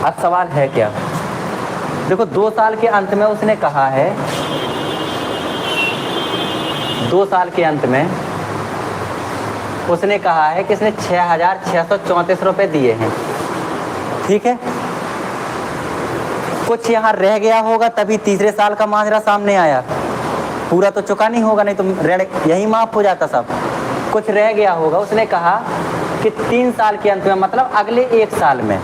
अब सवाल है क्या, देखो 2 साल के अंत में उसने कहा है, 2 साल के अंत में उसने कहा है कि इसने 6,634 रुपये दिए हैं, ठीक है। कुछ यहाँ रह गया होगा तभी तीसरे साल का माजरा सामने आया, पूरा तो चुका नहीं होगा, नहीं तो ऋण यही माफ हो जाता सब। कुछ रह गया होगा, उसने कहा कि 3 साल के अंत में, मतलब अगले 1 साल में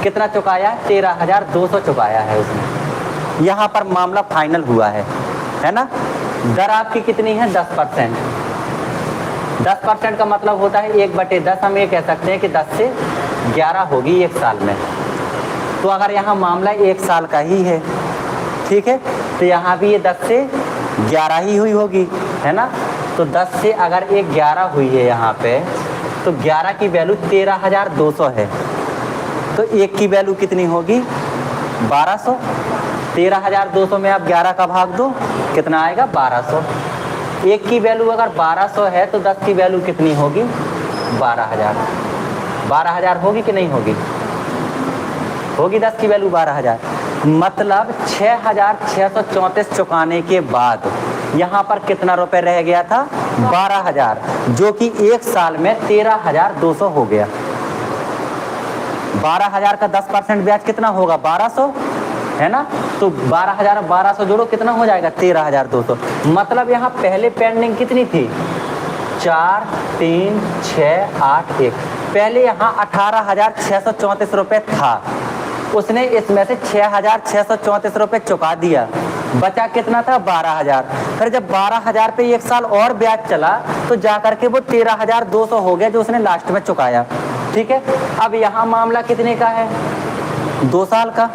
कितना चुकाया? 13,200 चुकाया है उसने। यहाँ पर मामला फाइनल हुआ है ना। दर आपकी कितनी है? 10%। 10% का मतलब होता है 1/10, हम ये कह सकते हैं कि 10 से 11 होगी 1 साल में। तो अगर यहाँ मामला 1 साल का ही है, ठीक है, तो यहाँ भी ये 10 से 11 ही हुई होगी, है ना। तो 10 से अगर एक 11 हुई है यहाँ पे, तो 11 की वैल्यू 13,200 है, तो 1 की वैल्यू कितनी होगी? 1200। 13,200 में आप 11 का भाग दो, कितना आएगा? 1200। 1 की वैल्यू अगर 1200 है तो 10 की वैल्यू कितनी होगी? 12,000। 12,000 होगी कि नहीं होगी? होगी 10 की वैल्यू 12,000। मतलब 6,634 चुकाने के बाद यहाँ पर कितना रुपए रह गया था? 12,000, जो कि 1 साल में 13,200 हो गया। 12,000 का 10% ब्याज कितना होगा? 1200, है ना। तो 12,000 और 1200 जोड़ो, कितना हो जाएगा? 13,200। मतलब यहाँ पहले पेंडिंग कितनी थी? 4, 3, 6, 8, 1। पहले यहाँ 18,634 रुपये था, उसने इसमें से 6,634 रुपये चुका दिया, बचा कितना था? 12,000। फिर जब 12,000 पे 1 साल और ब्याज चला तो जाकर के वो 13,200 हो गया, जो उसने लास्ट में चुकाया, ठीक है। अब यहाँ मामला कितने का है? 2 साल का।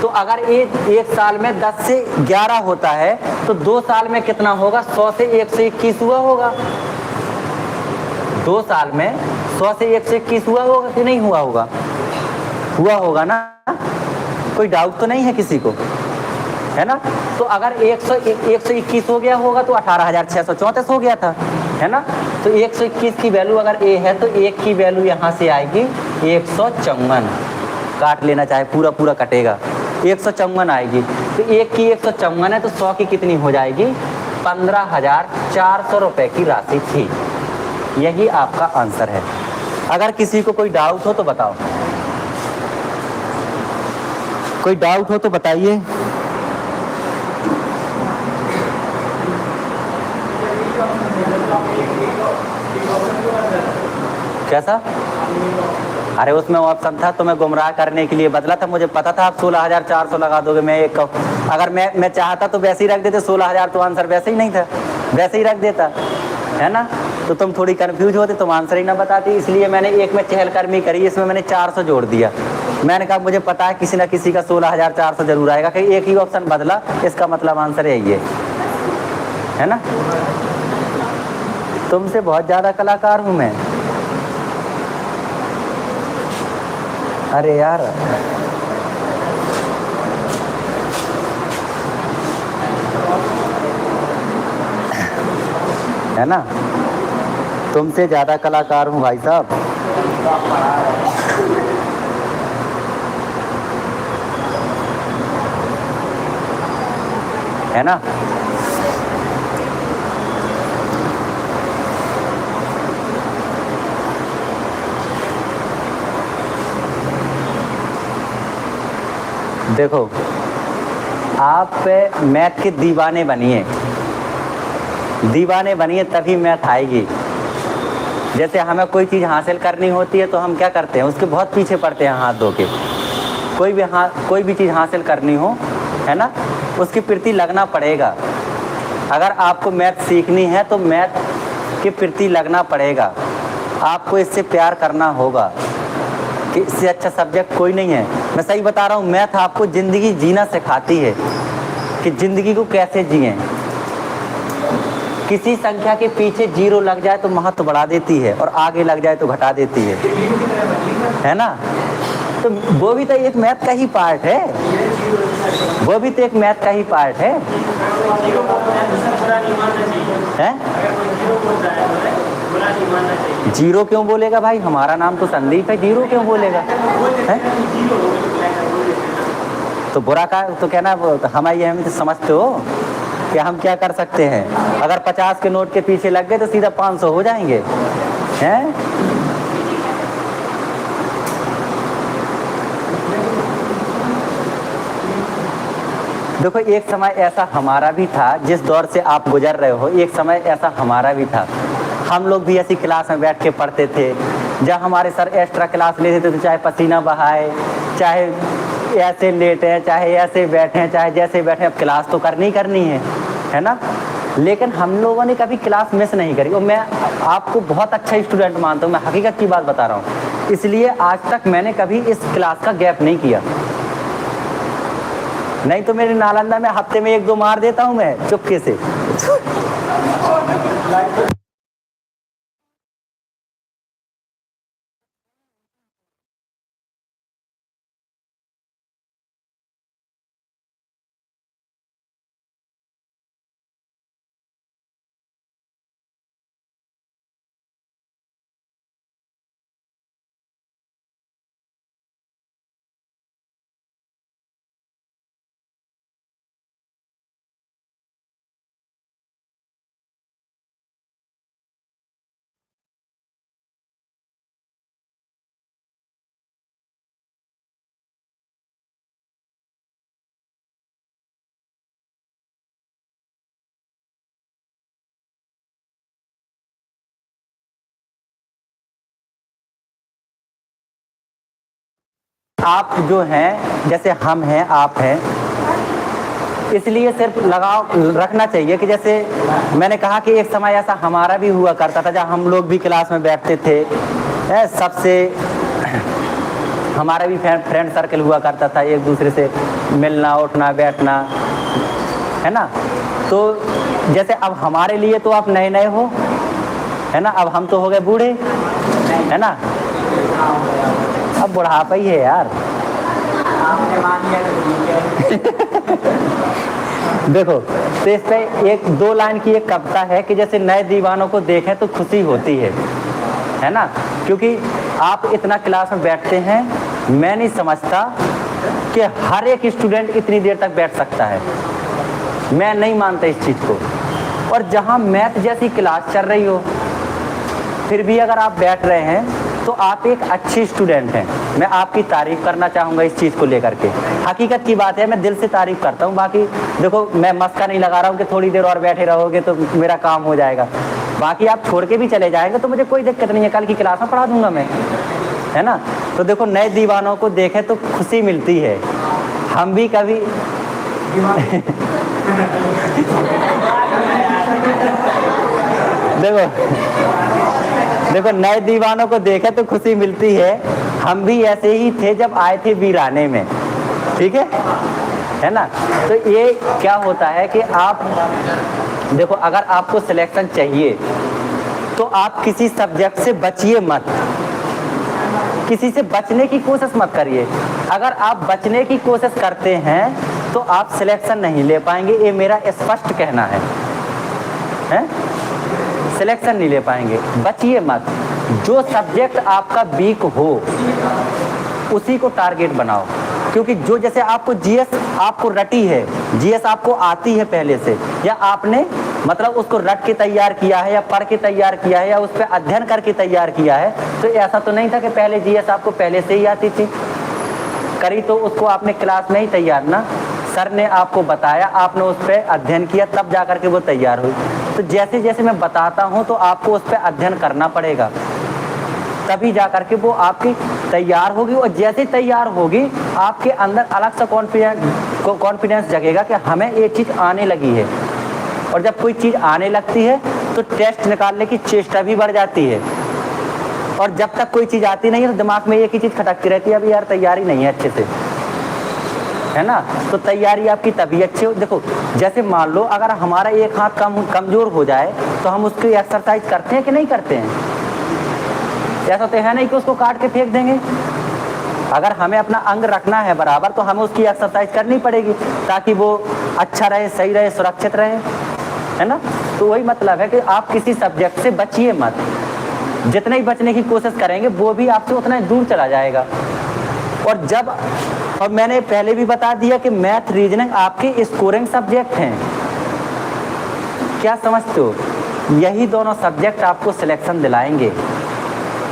तो अगर एक साल में 10 से 11 होता है तो 2 साल में कितना होगा? 100 से 121 हुआ होगा। 2 साल में 100 से 121 हुआ होगा कि नहीं हुआ होगा? हुआ होगा ना, कोई डाउट तो नहीं है किसी को, है ना। तो अगर 121 हो गया होगा तो 18,634 हो गया था, है ना। तो 121 की वैल्यू अगर ए है तो 1 की वैल्यू यहाँ से आएगी 154। काट लेना चाहे पूरा पूरा कटेगा, 154 आएगी। तो 1 की 154 है तो 100 की कितनी हो जाएगी? 15,400 रुपये की राशि थी। यही आपका आंसर है। अगर किसी को कोई डाउट हो तो बताओ, कोई डाउट हो तो बताइए। कैसा? अरे उसमें ऑप्शन था, तुम्हें गुमराह करने के लिए बदला था। मुझे पता था आप 16,400 लगा दोगे। मैं एक अगर मैं चाहता तो वैसे ही रख देते 16,000, तो आंसर वैसे ही नहीं था, वैसे ही रख देता, है ना। तो तुम थोड़ी कंफ्यूज होते, तुम आंसर ही ना बताती, इसलिए मैंने एक में चहलकदमी करी, इसमें मैंने 400 जोड़ दिया। मैंने कहा मुझे पता है किसी ना किसी का 16,400 जरूर आएगा, कहीं एक ही ऑप्शन बदला, इसका मतलब आंसर यही है ना। तुमसे बहुत ज़्यादा कलाकार हूँ मैं। अरे यार, है ना, तुमसे ज़्यादा कलाकार हूँ भाई साहब। है ना। देखो, आप मैथ के दीवाने बनिए, दीवाने बनिए, तभी मैथ आएगी। जैसे हमें कोई चीज़ हासिल करनी होती है तो हम क्या करते हैं, उसके बहुत पीछे पड़ते हैं हाथ धो के। कोई भी चीज़ हासिल करनी हो, है ना, उसके प्रति लगना पड़ेगा। अगर आपको मैथ सीखनी है तो मैथ के प्रति लगना पड़ेगा, आपको इससे प्यार करना होगा कि इससे अच्छा सब्जेक्ट कोई नहीं है। मैं सही बता रहा हूँ, मैथ आपको ज़िंदगी जीना सिखाती है कि ज़िंदगी को कैसे जिएं। किसी संख्या के पीछे 0 लग जाए तो महत्व बढ़ा देती है, और आगे लग जाए तो घटा देती है ना। तो वो भी तो एक मैथ का ही पार्ट है, वो भी तो एक मैथ का ही पार्ट है। जीरो क्यों बोलेगा भाई, हमारा नाम तो संदीप है, जीरो क्यों बोलेगा है? तो बुरा का तो कहना, हमारी अहमियत समझते हो कि हम क्या कर सकते हैं। अगर 50 के नोट के पीछे लग गए तो सीधा 500 हो जाएंगे, हैं? देखो, एक समय ऐसा हमारा भी था, जिस दौर से आप गुजर रहे हो, एक समय ऐसा हमारा भी था। हम लोग भी ऐसी क्लास में बैठ के पढ़ते थे, जब हमारे सर एक्स्ट्रा क्लास लेते थे तो चाहे पसीना बहाए, चाहे ऐसे लेटे, चाहे ऐसे बैठे, चाहे जैसे बैठे, अब क्लास तो करनी है ना। लेकिन हम लोगों ने कभी क्लास मिस नहीं करी, और मैं आपको बहुत अच्छा स्टूडेंट मानता हूँ, मैं हकीकत की बात बता रहा हूँ। इसलिए आज तक मैंने कभी इस क्लास का गैप नहीं किया। नहीं तो मेरे नालंदा में हफ्ते में 1-2 मार देता हूँ मैं चुपके से। आप जो हैं, जैसे हम हैं, आप हैं, इसलिए सिर्फ लगाव रखना चाहिए कि जैसे मैंने कहा कि एक समय ऐसा हमारा भी हुआ करता था, जब हम लोग भी क्लास में बैठते थे, सबसे हमारा भी फ्रेंड सर्कल हुआ करता था, एक दूसरे से मिलना, उठना, बैठना, है ना। तो जैसे अब हमारे लिए तो आप नए हो, है ना, अब हम तो हो गए बूढ़े, है ना, अब बुढ़ापा ही है यार। देखो, तो इस पे 1-2 लाइन की एक कविता है कि जैसे नए दीवानों को देखें तो खुशी होती है ना, क्योंकि आप इतना क्लास में बैठते हैं। मैं नहीं समझता कि हर एक स्टूडेंट इतनी देर तक बैठ सकता है, मैं नहीं मानता इस चीज़ को। और जहाँ मैथ जैसी क्लास चल रही हो, फिर भी अगर आप बैठ रहे हैं तो आप एक अच्छी स्टूडेंट हैं। मैं आपकी तारीफ़ करना चाहूँगा इस चीज़ को लेकर के। हकीकत की बात है, मैं दिल से तारीफ़ करता हूँ। बाकी देखो, मैं मस्का नहीं लगा रहा हूँ कि थोड़ी देर और बैठे रहोगे तो मेरा काम हो जाएगा। बाकी आप छोड़ के भी चले जाएंगे तो मुझे कोई दिक्कत नहीं है, कल की क्लास में पढ़ा दूंगा मैं, है ना। तो देखो नए दीवानों को देखें तो खुशी मिलती है, हम भी कभी देखो नए दीवानों को देखे तो खुशी मिलती है, हम भी ऐसे ही थे जब आए थे वीराने में, ठीक है ना। तो ये क्या होता है कि आप देखो, अगर आपको सिलेक्शन चाहिए तो आप किसी सब्जेक्ट से बचिए मत, किसी से बचने की कोशिश मत करिए। अगर आप बचने की कोशिश करते हैं तो आप सिलेक्शन नहीं ले पाएंगे, ये मेरा स्पष्ट कहना है? सिलेक्शन नहीं ले पाएंगे, बचिए मत। जो सब्जेक्ट आपका वीक हो उसी को टारगेट बनाओ, क्योंकि जो जैसे आपको जीएस आपको रटी है, जीएस आपको आती है पहले से, या आपने मतलब उसको रट के तैयार किया है या पढ़ के तैयार किया है या उस पर अध्ययन करके तैयार किया है, तो ऐसा तो नहीं था कि पहले जीएस आपको पहले से ही आती थी, करी तो उसको आपने क्लास में ही तैयार ना, सर ने आपको बताया, आपने उस पर अध्ययन किया, तब जा करके वो तैयार हुई। तो जैसे जैसे मैं बताता हूँ तो आपको उस पर अध्ययन करना पड़ेगा, तभी जा करके वो आपकी तैयार होगी। और जैसे तैयार होगी आपके अंदर अलग सा कॉन्फिडेंस जगेगा कि हमें ये चीज़ आने लगी है। और जब कोई चीज़ आने लगती है तो टेस्ट निकालने की चेष्टा भी बढ़ जाती है। और जब तक कोई चीज़ आती नहीं है तो दिमाग में एक ही चीज़ खटकती रहती है, अभी यार तैयारी नहीं है अच्छे से, है ना। तो तैयारी आपकी तभी अच्छी हो। देखो जैसे मान लो अगर हमारा एक हाथ कमज़ोर हो जाए तो हम उसकी एक्सरसाइज करते हैं कि नहीं करते हैं? ऐसा तो है नहीं कि उसको काट के फेंक देंगे। अगर हमें अपना अंग रखना है बराबर तो हमें उसकी एक्सरसाइज करनी पड़ेगी ताकि वो अच्छा रहे, सही रहे, सुरक्षित रहे, है ना। तो वही मतलब है कि आप किसी सब्जेक्ट से बचिए मत, जितना ही बचने की कोशिश करेंगे वो भी आपसे उतना ही दूर चला जाएगा। और मैंने पहले भी बता दिया कि मैथ रीजनिंग आपके स्कोरिंग सब्जेक्ट हैं, क्या समझते हो? यही दोनों सब्जेक्ट आपको सिलेक्शन दिलाएंगे,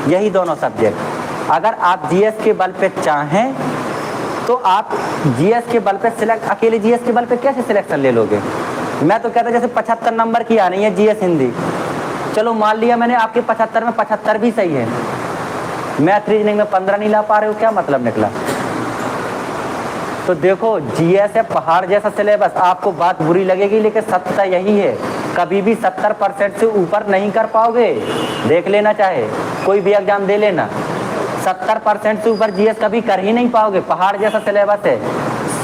यही दोनों सब्जेक्ट। अगर आप जीएस के बल पे चाहें तो आप जीएस के बल पे अकेले जीएस के बल पे कैसे सिलेक्शन ले लोगे? मैं तो कहता जैसे 75 नंबर की आनी है जीएस हिंदी, चलो मान लिया मैंने आपके 75 में 75 भी सही है, मैथ रीजनिंग में 15 नहीं ला पा रहे हो, क्या मतलब निकला? तो देखो जीएस है पहाड़ जैसा सिलेबस, आपको बात बुरी लगेगी लेकिन सत्य यही है, कभी भी 70% से ऊपर नहीं कर पाओगे। देख लेना, चाहे कोई भी एग्जाम दे लेना, 70% से ऊपर जीएस कभी कर ही नहीं पाओगे, पहाड़ जैसा सिलेबस है।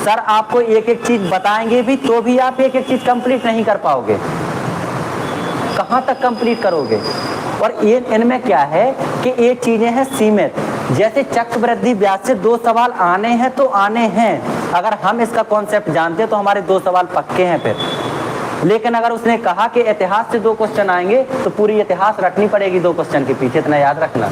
सर आपको एक एक चीज बताएंगे भी तो भी आप एक एक चीज कंप्लीट नहीं कर पाओगे, कहाँ तक कंप्लीट करोगे? और ये इनमें क्या है कि ये चीजें हैं सीमित, जैसे चक्रवृद्धि ब्याज से 2 सवाल आने हैं तो आने हैं, अगर हम इसका कॉन्सेप्ट जानते तो हमारे 2 सवाल पक्के हैं फिर। लेकिन अगर उसने कहा कि इतिहास से 2 क्वेश्चन आएंगे तो पूरी इतिहास रटनी पड़ेगी 2 क्वेश्चन के पीछे, इतना याद रखना,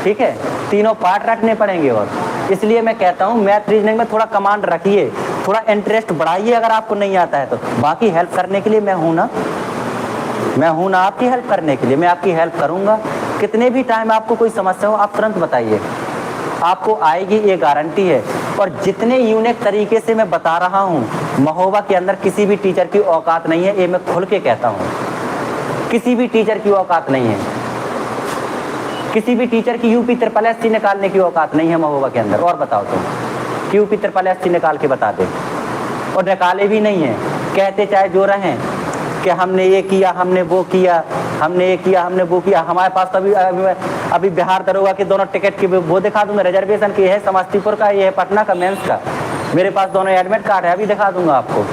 ठीक है। तीनों पार्ट रटने पड़ेंगे। और इसलिए मैं कहता हूँ मैथ रीजनिंग में थोड़ा कमांड रखिए, थोड़ा इंटरेस्ट बढ़ाइए अगर आपको नहीं आता है तो। बाकी हेल्प करने के लिए मैं हूँ ना आपकी हेल्प करने के लिए, मैं आपकी हेल्प करूँगा। कितने भी टाइम आपको कोई समस्या हो आप तुरंत बताइए, आपको आएगी, ये गारंटी है। और जितने यूनिक तरीके से मैं बता रहा हूँ, महोबा के अंदर किसी भी टीचर की औकात नहीं है, ये मैं खुल के कहता हूँ, किसी भी टीचर की औकात नहीं है, किसी भी टीचर की यूपी SSC निकालने की औकात नहीं है महोबा के अंदर। और बताओ तुम कि यूपी SSC निकाल के बता दे, और निकाले भी नहीं है, कहते चाहे जो रहें कि हमने ये किया, हमने वो किया, हमने ये किया, हमने वो किया। हमारे पास तो अभी बिहार दरोगा के दोनों टिकट की वो दिखा दूंगा, रिजर्वेशन की है समस्तीपुर का, ये है पटना का मेंस का, मेरे पास दोनों एडमिट कार्ड है, अभी दिखा दूंगा आपको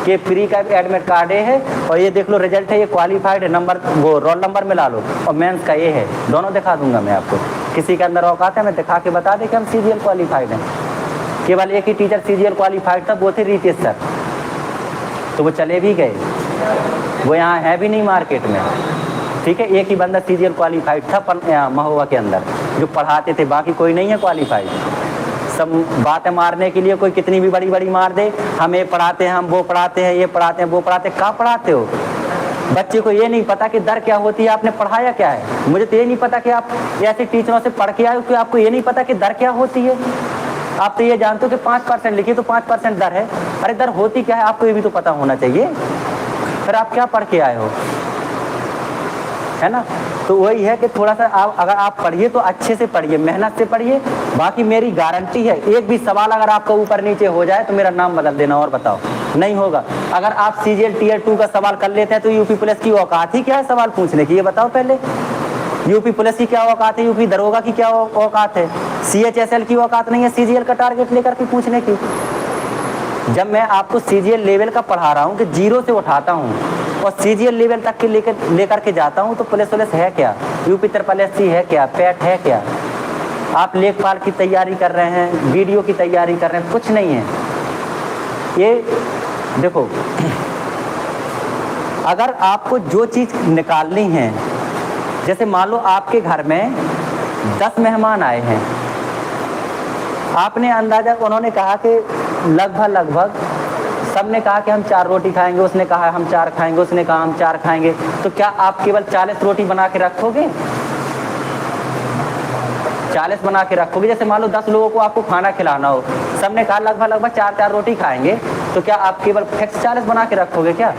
कि फ्री का एडमिट कार्ड है, और ये देख लो रिजल्ट है, ये क्वालिफाइड है, नंबर वो रोल नंबर मिला लो, और मेंस का ये है, दोनों दिखा दूंगा मैं आपको। किसी के अंदर औकात है मैं दिखा के बता दे कि हम सीजीएल क्वालिफाइड हैं। केवल एक ही टीचर सीजीएल क्वालिफाइड था, वो थे रितेश सर, तो वो चले भी गए, वो यहाँ है भी नहीं मार्केट में, ठीक है। एक ही बंदा सीजीएल क्वालिफाइड था महोबा के अंदर जो पढ़ाते थे, बाकी कोई नहीं है क्वालिफाइड। सब बातें मारने के लिए कोई कितनी भी बड़ी बड़ी मार दे, हम ये पढ़ाते हैं, हम वो पढ़ाते हैं, ये पढ़ाते हैं, वो पढ़ाते हैं। कहाँ पढ़ाते हो? बच्चे को ये नहीं पता कि दर क्या होती है, आपने पढ़ाया क्या है। मुझे तो ये नहीं पता कि आप ऐसे टीचरों से पढ़ के आए हो कि आपको ये नहीं पता कि दर क्या होती है। आप तो ये जानते हो कि 5% लिखिए तो 5% दर है, अरे दर होती क्या है आपको ये भी तो पता होना चाहिए, फिर आप क्या पढ़ के आए हो? है ना। तो वही है कि थोड़ा सा आप अगर आप पढ़िए तो अच्छे से पढ़िए, मेहनत से पढ़िए। बाकी मेरी गारंटी है, एक भी सवाल अगर आपका ऊपर नीचे हो जाए तो मेरा नाम बदल देना और बताओ, नहीं होगा। अगर आप सीजीएल टियर 2 का सवाल कर लेते हैं तो यूपी पुलिस की औकात ही क्या है सवाल पूछने की, ये बताओ पहले। यूपी पुलिस की क्या औकात है, यूपी दरोगा की क्या औकात है, सीएचएसएल की औकात नहीं है सीजीएल का टारगेट लेकर के पूछने की। जब मैं आपको सीजीएल लेवल का पढ़ा रहा हूँ कि 0 से उठाता हूँ और सीजीएल लेवल तक के लेकर के जाता हूँ, तो पुलिस है क्या, यूपी SSSC है क्या, पैट है क्या। आप लेखपाल की तैयारी कर रहे हैं, वीडियो की तैयारी कर रहे हैं, कुछ नहीं है। ये देखो, अगर आपको जो चीज़ निकालनी है, जैसे मान लो आपके घर में 10 मेहमान आए हैं, आपने अंदाजा, उन्होंने कहा कि लगभग सबने कहा कि हम 4 रोटी खाएंगे, उसने कहा हम 4 खाएंगे, उसने कहा हम 4 खाएंगे, तो क्या आप केवल 40 रोटी बना के रखोगे? 40 बना के रखोगे। जैसे मान लो 10 लोगों को आपको खाना खिलाना हो, सबने कहा लगभग 4 रोटी खाएंगे, तो क्या आप केवल फिक्स 40 बना के रखोगे? क्या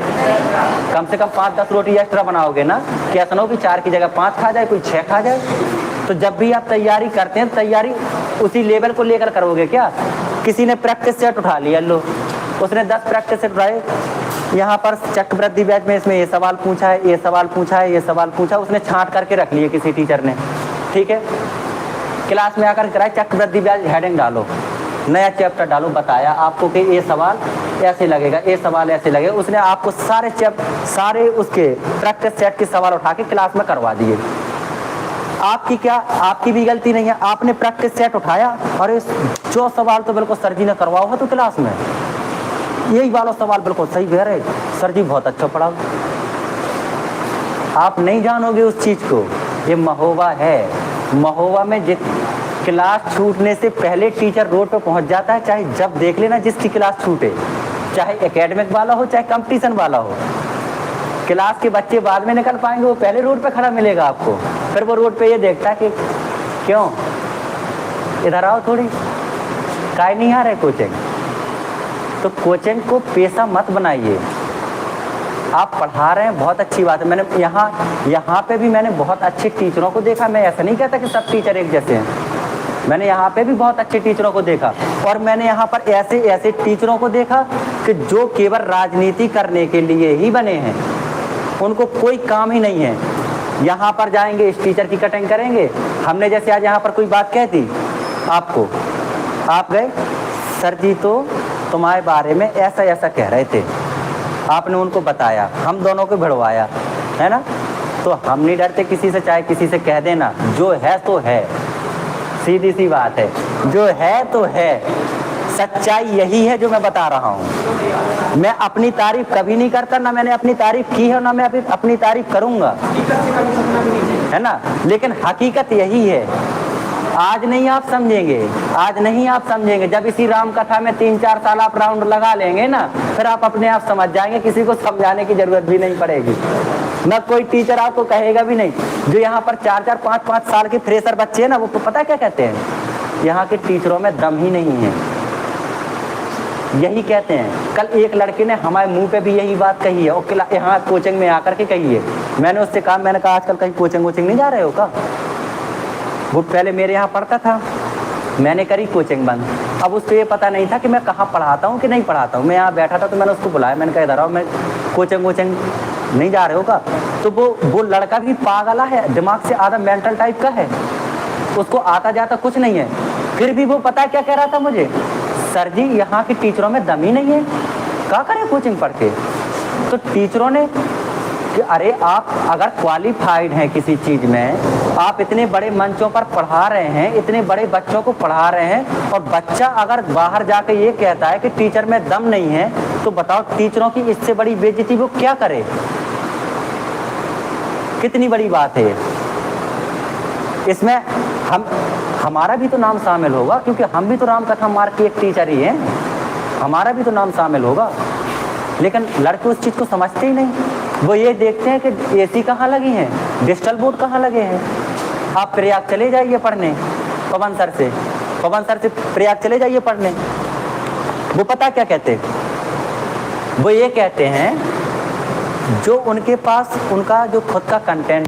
कम से कम 5-10 रोटी एक्स्ट्रा बनाओगे ना, कि ऐसा ना हो कि 4 की जगह 5 खा जाए, कोई 6 खा जाए। तो जब भी आप तैयारी करते हैं, तैयारी उसी लेवल को लेकर करोगे। क्या किसी ने प्रैक्टिस सेट उठा लिया, लो उसने 10 प्रैक्टिस सेट उठाए, यहाँ पर चक्रवृद्धि बैच में इसमें ये सवाल पूछा है, ये सवाल पूछा है, ये सवाल पूछा, उसने छांट करके रख लिए किसी टीचर ने, ठीक है। क्लास में आकर कराए चक्रवृद्धि ब्याज हेडिंग डालो, नया चैप्टर डालो, बताया आपको कि ये सवाल ऐसे लगेगा, ये सवाल ऐसे लगेगा। उसने आपको सारे उसके प्रैक्टिस सेट के सवाल उठा के क्लास में करवा दिए। आपकी भी गलती नहीं है, आपने प्रैक्टिस सेट उठाया और जो सवाल तो बिल्कुल सर जी ने करवाओ है तो क्लास में यही वाला सवाल बिल्कुल सही कह रहे, सर जी बहुत अच्छा पढ़ाओ। आप नहीं जानोगे उस चीज को, ये महोबा है। महोबा में क्लास छूटने से पहले टीचर रोड पे पहुंच जाता है, चाहे जब देख लेना जिसकी क्लास छूटे, चाहे एकेडमिक वाला हो चाहे कंपटीशन वाला हो। क्लास के बच्चे बाद में निकल पाएंगे, वो पहले रोड पे खड़ा मिलेगा आपको। फिर वो रोड पे ये देखता है कि क्यों इधर आओ, थोड़ी काहे नहीं आ रहे कोचिंग। तो कोचिंग को पेशा मत बनाइए। आप पढ़ा रहे हैं, बहुत अच्छी बात है। मैंने यहाँ पे भी मैंने बहुत अच्छे टीचरों को देखा। मैं ऐसा नहीं कहता कि सब टीचर एक जैसे हैं, मैंने यहाँ पे भी बहुत अच्छे टीचरों को देखा। और मैंने यहाँ पर ऐसे टीचरों को देखा कि जो केवल राजनीति करने के लिए ही बने हैं, उनको कोई काम ही नहीं है। यहाँ पर जाएंगे, इस टीचर की कटिंग करेंगे। हमने जैसे आज यहाँ पर कोई बात कह दी आपको, आप गए, सर जी तो तुम्हारे बारे में ऐसा ऐसा कह रहे थे, आपने उनको बताया, हम दोनों को भिड़वाया, है ना। तो हम नहीं डरते किसी से, चाहे किसी से कह देना, जो है तो है, सीधी सी बात है, जो है तो है। सच्चाई यही है जो मैं बता रहा हूँ। मैं अपनी तारीफ कभी नहीं करता, ना मैंने अपनी तारीफ की है, ना मैं अपनी तारीफ करूंगा, है ना। लेकिन हकीकत यही है। आज नहीं आप समझेंगे, जब इसी राम कथा में 3-4 साल आप राउंड लगा लेंगे ना, फिर आप अपने आप समझ जाएंगे, किसी को समझाने की जरूरत भी नहीं पड़ेगी, ना कोई टीचर आपको कहेगा भी नहीं। जो यहाँ पर 4-4, 5-5 साल के फ्रेशर बच्चे हैं ना, वो पता क्या कहते हैं, यहाँ के टीचरों में दम ही नहीं है, यही कहते हैं। कल एक लड़के ने हमारे मुंह पे भी यही बात कही है, और यहाँ कोचिंग में आकर के कही है। मैंने उससे कहा, मैंने कहा आजकल कहीं कोचिंग नहीं जा रहे हो का? वो पहले मेरे यहाँ पढ़ता था, मैंने करी कोचिंग बंद। अब उसको ये पता नहीं था कि मैं कहाँ पढ़ाता हूँ कि नहीं पढ़ाता हूँ। मैं यहाँ बैठा था तो मैंने उसको बुलाया, मैंने कहा इधर आओ, मैं कोचिंग नहीं जा रहे हो का? तो वो लड़का भी पागला है, दिमाग से आधा मेंटल टाइप का है, उसको आता जाता कुछ नहीं है। फिर भी वो पता क्या कह रहा था मुझे, सर जी यहाँ की टीचरों में दम ही नहीं है, क्या करें कोचिंग पढ़ के। तो टीचरों ने कि अरे आप अगर क्वालिफाइड हैं किसी चीज़ में, आप इतने बड़े मंचों पर पढ़ा रहे हैं, इतने बड़े बच्चों को पढ़ा रहे हैं, और बच्चा अगर बाहर जाके ये कहता है कि टीचर में दम नहीं है, तो बताओ टीचरों की इससे बड़ी बेइज्जती वो क्या करे? कितनी बड़ी बात है। इसमें हमारा भी तो नाम शामिल होगा, क्योंकि हम भी तो रामकथा मार्ग के एक टीचर ही हैं, हमारा भी तो नाम शामिल होगा। लेकिन लड़के उस चीज़ को समझते ही नहीं। वो ये देखते हैं कि एसी कहाँ लगी हैं, डिजिटल बोर्ड कहाँ लगे हैं। आप प्रयाग चले जाइए पढ़ने, पवन सर से प्रयाग चले जाइए पढ़ने। वो पता क्या कहते, वो ये कहते हैं जो उनके पास उनका जो खुद का कंटेंट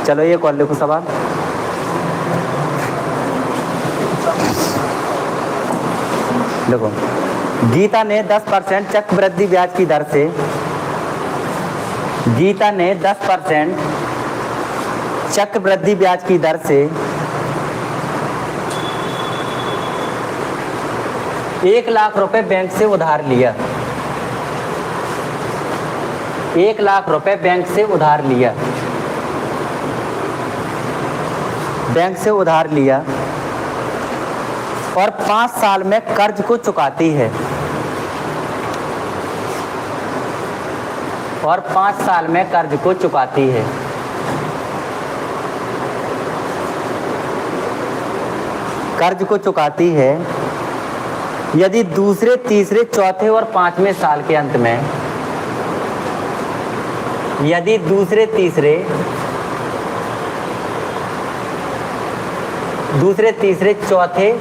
चलो एक और लिखो सवाल। देखो, गीता ने 10% चक्रवृद्धि ब्याज की दर से, गीता ने 10% चक्रवृद्धि ब्याज की दर से 1 लाख रुपए बैंक से उधार लिया। 1 लाख रुपए बैंक से उधार लिया, बैंक से उधार लिया और 5 साल में कर्ज को चुकाती है, और 5 साल में कर्ज को चुकाती है। कर्ज को चुकाती है। यदि दूसरे, तीसरे, चौथे और 5वें साल के अंत में, यदि दूसरे, तीसरे, चौथे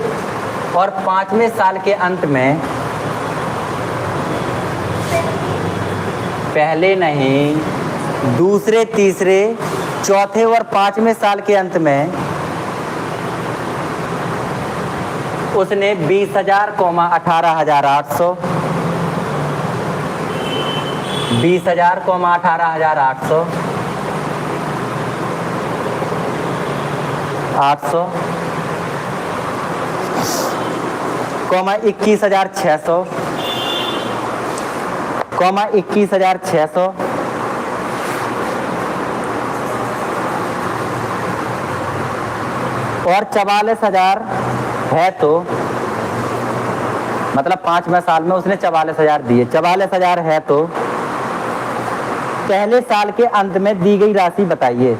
और 5वें साल के अंत में, पहले नहीं, दूसरे, तीसरे, चौथे और 5वें साल के अंत में उसने 20,000, 18,800, 20,000, 18,800, 800, 21,600, 21,600 और 44,000 है, तो मतलब 5वें साल में उसने 44,000 दिए। 44,000 है तो पहले साल के अंत में दी गई राशि बताइए।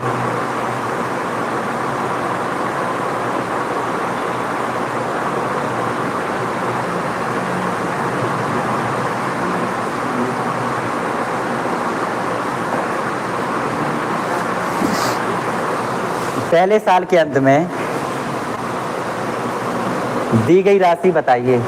पहले साल के अंत में दी गई राशि बताइए।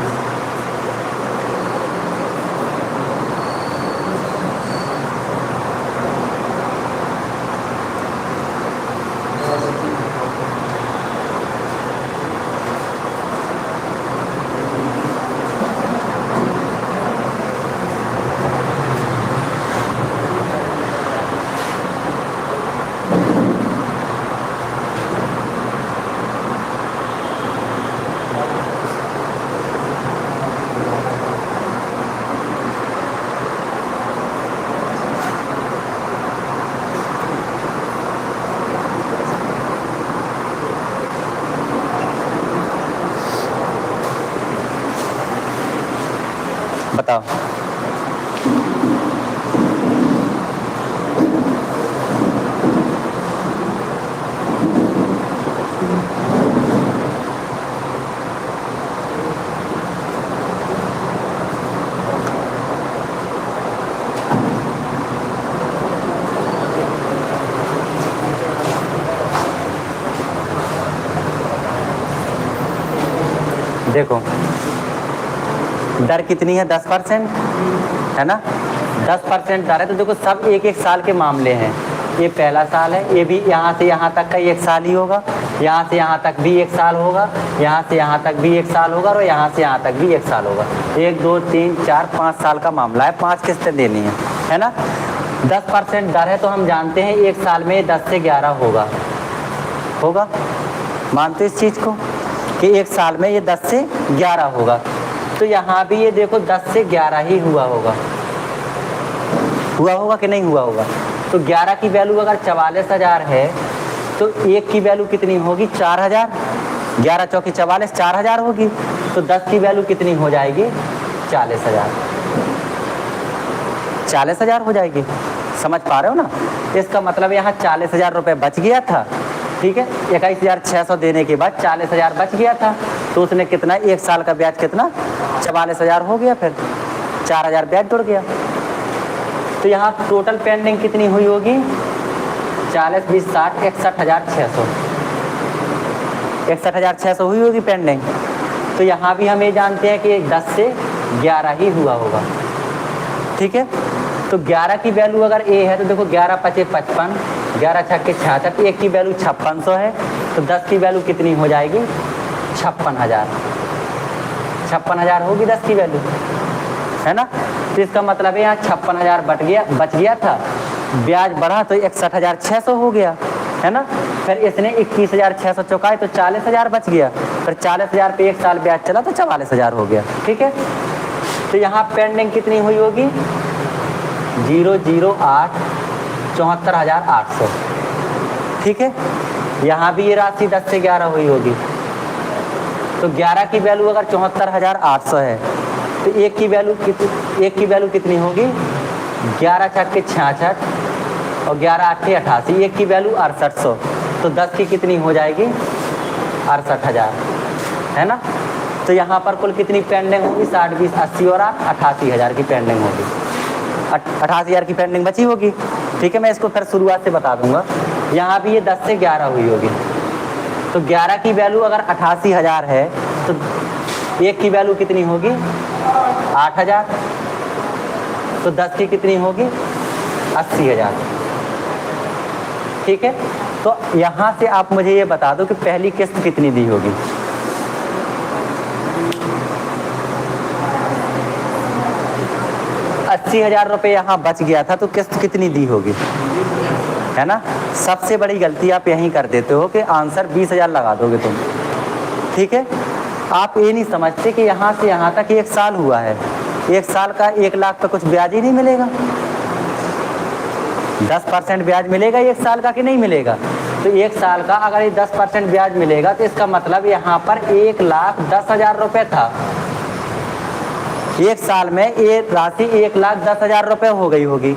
बताओ। देखो, दर कितनी है? 10% है ना। 10% दर है, तो देखो सब एक एक साल के मामले हैं। ये पहला साल है, ये भी यहाँ से यहाँ तक का 1 साल ही होगा, यहाँ से यहाँ तक भी 1 साल होगा, यहाँ से यहाँ तक भी 1 साल होगा और यहाँ से यहाँ तक भी 1 साल होगा। 1, 2, 3, 4, 5 साल का मामला है, 5 किस्तें देनी है ना। 10% दर है तो हम जानते हैं 1 साल में 10 से 11 होगा। मानते इस चीज़ को कि 1 साल में ये 10 से 11 होगा। तो यहाँ भी ये देखो 10 से 11 ही हुआ होगा कि नहीं हुआ होगा। तो 11 की वैल्यू अगर 44,000 है तो 1 की वैल्यू कितनी होगी? 4,000। 11 चौकी 44, 4,000 होगी। तो 10 की वैल्यू कितनी हो जाएगी? 40,000। 40,000 हो जाएगी। समझ पा रहे हो ना। इसका मतलब यहाँ 40,000 रुपये बच गया था, ठीक है। 21,600 देने के बाद 40,000 बच गया था। तो उसने कितना, 1 साल का ब्याज कितना? 44,000 हो गया। फिर 4,000 ब्याज जुड़ गया। तो यहाँ टोटल पेंडिंग कितनी हुई होगी? 40, 20, 60, 61,600। 61,600 हुई होगी पेंडिंग। तो यहाँ भी हम ये जानते हैं कि 10 से 11 ही हुआ होगा, ठीक है। तो 11 की वैल्यू अगर ए है तो देखो 11 × 5 = 55, 11 छक्के 66, एक की वैल्यू 5600 है, तो 10 की वैल्यू कितनी हो जाएगी? 56,000। 56,000 होगी 10 की वैल्यू, है ना। तो इसका मतलब है यहाँ 56,000 बच गया था, ब्याज बढ़ा तो 61,600 हो गया, है ना। फिर इसने 21,600 चुकाए तो 40,000 बच गया, फिर 40,000 पे 1 साल ब्याज चला तो 44,000 हो गया, ठीक है। तो यहाँ पेंडिंग कितनी हुई होगी? 008 74,800, ठीक है। यहाँ भी ये राशि 10 से 11 हुई होगी, तो 11 की वैल्यू अगर 74,800 है तो एक की वैल्यू कितनी होगी? 11 छक्के 66 और 11 अट्ठे 88, एक की वैल्यू 6800, तो 10 की कितनी हो जाएगी? 68,000, है ना। तो यहाँ पर कुल कितनी पेंडिंग होगी? 60 20 80 और 8 88,000 की पेंडिंग होगी, 88,000 की पेंडिंग बची होगी, ठीक है। मैं इसको फिर शुरुआत से बता दूंगा। यहाँ भी ये 10 से 11 हुई होगी, तो 11 की वैल्यू अगर 88,000 है तो एक की वैल्यू कितनी होगी? 8,000, तो 10 की कितनी होगी? 80,000, ठीक है। तो यहाँ से आप मुझे ये बता दो कि पहली किस्त कितनी दी होगी? 80,000 रुपये यहाँ बच गया था, तो किस्त कितनी दी होगी, है ना। सबसे बड़ी गलती आप यहीं कर देते हो कि आंसर 20,000 लगा दोगे तुम, ठीक है। आप ये नहीं समझते कि यहाँ से यहाँ तक 1 साल हुआ है, 1 साल का 1 लाख पे कुछ ब्याज ही नहीं मिलेगा। 10% ब्याज मिलेगा 1 साल का कि नहीं मिलेगा? तो 1 साल का अगर ये 10% ब्याज मिलेगा तो इसका मतलब यहाँ पर 1,10,000 रुपये था। 1 साल में ये राशि 1,10,000 रुपये हो गई होगी।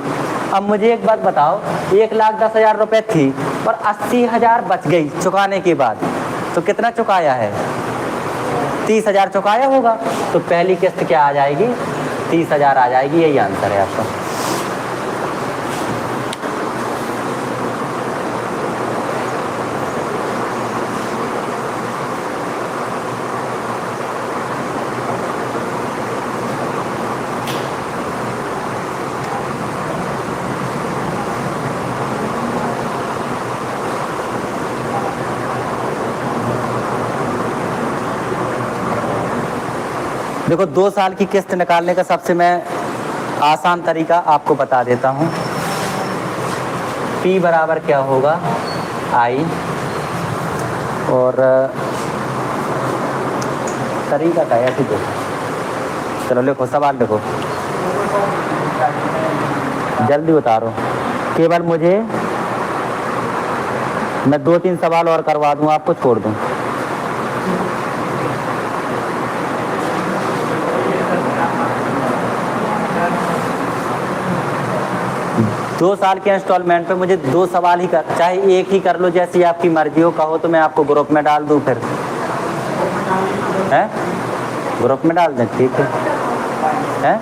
अब मुझे एक बात बताओ, 1,10,000 रुपये थी और 80,000 बच गई चुकाने के बाद, तो कितना चुकाया है? 30,000 चुकाया होगा, तो पहली किस्त क्या आ जाएगी? 30,000 आ जाएगी, यही आंसर है आपका। देखो 2 साल की किस्त निकालने का सबसे मैं आसान तरीका आपको बता देता हूँ। P बराबर क्या होगा? I, और तरीका क्या है? ठीक है, चलो लिखो, सवाल लिखो, जल्दी उतारो। केवल मुझे मैं 2-3 सवाल और करवा दूँ, आपको छोड़ दूँ। दो साल के इंस्टॉलमेंट पे मुझे 2 सवाल ही कर, चाहे एक ही कर लो, जैसी आपकी मर्जी हो। कहो तो मैं आपको ग्रुप में डाल दूं, फिर हैं ग्रुप में डाल दें, ठीक है, हैं?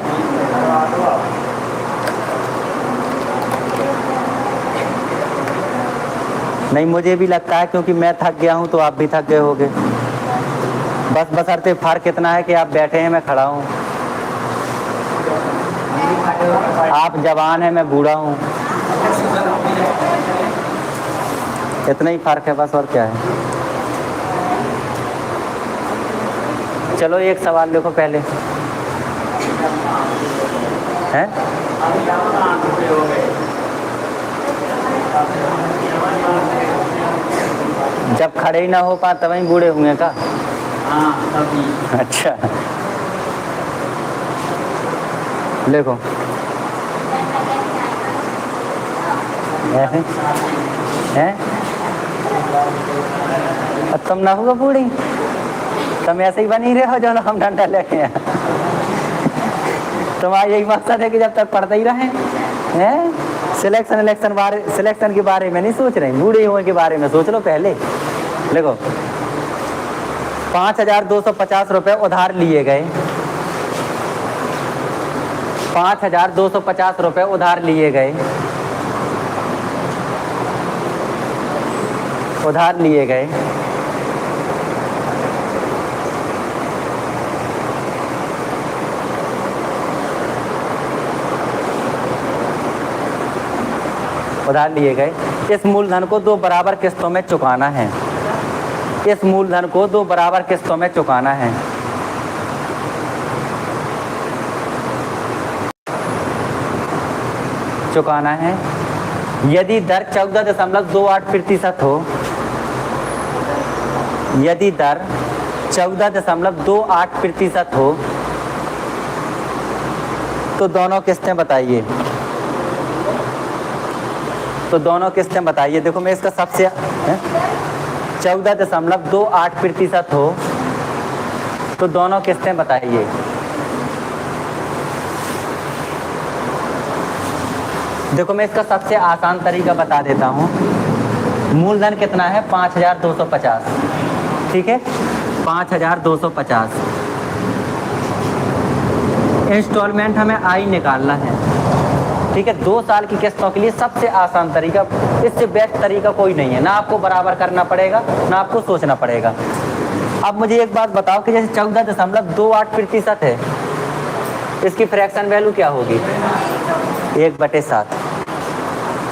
नहीं, मुझे भी लगता है, क्योंकि मैं थक गया हूं तो आप भी थक गए होगे। बशर्ते फर्क इतना है कि आप बैठे हैं, मैं खड़ा हूं। आप जवान हैं, मैं बूढ़ा हूँ, इतना ही फर्क है बस, और क्या है। चलो एक सवाल लिखो पहले, हैं? जब खड़े ही ना हो पा तब ही बूढ़े हुए का? अच्छा, देखो हैं, अब तुम ना होगा बूढ़ी, तुम ऐसे ही बनी रहे हो जो हम डंडा लेके हैं। तुम्हारा यही मकसद है कि जब तक पढ़ते ही रहें, हैं? सिलेक्शन के बारे में नहीं सोच रहे, बूढ़े होने के बारे में सोच लो पहले। देखो 5,250 रुपये उधार लिए गए, 5,250 रुपये उधार लिए गए, उधार लिए गए। उधार लिए गए। इस मूलधन को 2 बराबर किस्तों में चुकाना है। इस मूलधन को 2 बराबर किस्तों में चुकाना है। चुकाना है। यदि दर 14.28% हो, यदि दर 14.28% हो तो दोनों किस्तें बताइए। तो दोनों किस्तें बताइए। देखो मैं इसका सबसे 14.28% हो तो दोनों किस्तें बताइए। देखो मैं इसका सबसे आसान तरीका बता देता हूँ। मूलधन कितना है? 5250, ठीक है, 5250। इंस्टॉलमेंट हमें आई निकालना है, ठीक है। 2 साल की किस्तों के लिए सबसे आसान तरीका, इससे बेस्ट तरीका कोई नहीं है। ना आपको बराबर करना पड़ेगा, ना आपको सोचना पड़ेगा। अब मुझे एक बात बताओ कि जैसे 14.28% है, इसकी फ्रैक्शन वैल्यू क्या होगी? 1/7,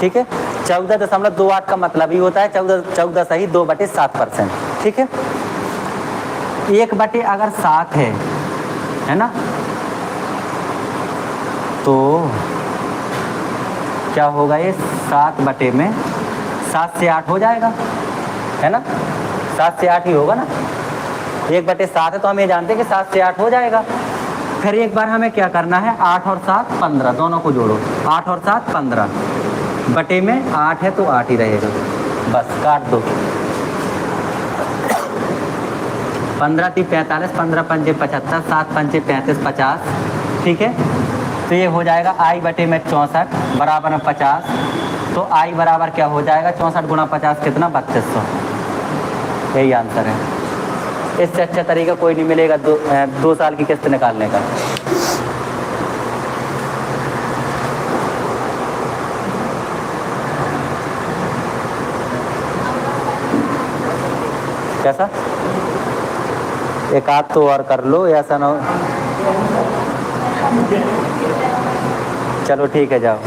ठीक है। 14.28 का मतलब ही होता है 14 सही 2/7%, ठीक है। 1/7 है ना, तो क्या होगा? ये 7 से 8 हो जाएगा, है ना। 7 से 8 ही होगा ना। 1/7 है तो हम ये जानते हैं कि 7 से 8 हो जाएगा। फिर एक बार हमें क्या करना है? 8 और 7 15, दोनों को जोड़ो। 8 और 7 15, बटे में 8 है तो 8 ही रहेगा, बस काट दो। 15 × 3 = 45, 15 × 5 = 75, 7 × 5 = 35, 50, ठीक है। तो ये हो जाएगा I बटे में 64 बराबर में 50। तो I बराबर क्या हो जाएगा? 64 × 50 कितना? 3200। यही आंसर है। इससे अच्छा तरीका कोई नहीं मिलेगा 2 साल की किस्त निकालने का। कैसा? एक आध तो और कर लो, ऐसा ना हो। चलो ठीक है, जाओ।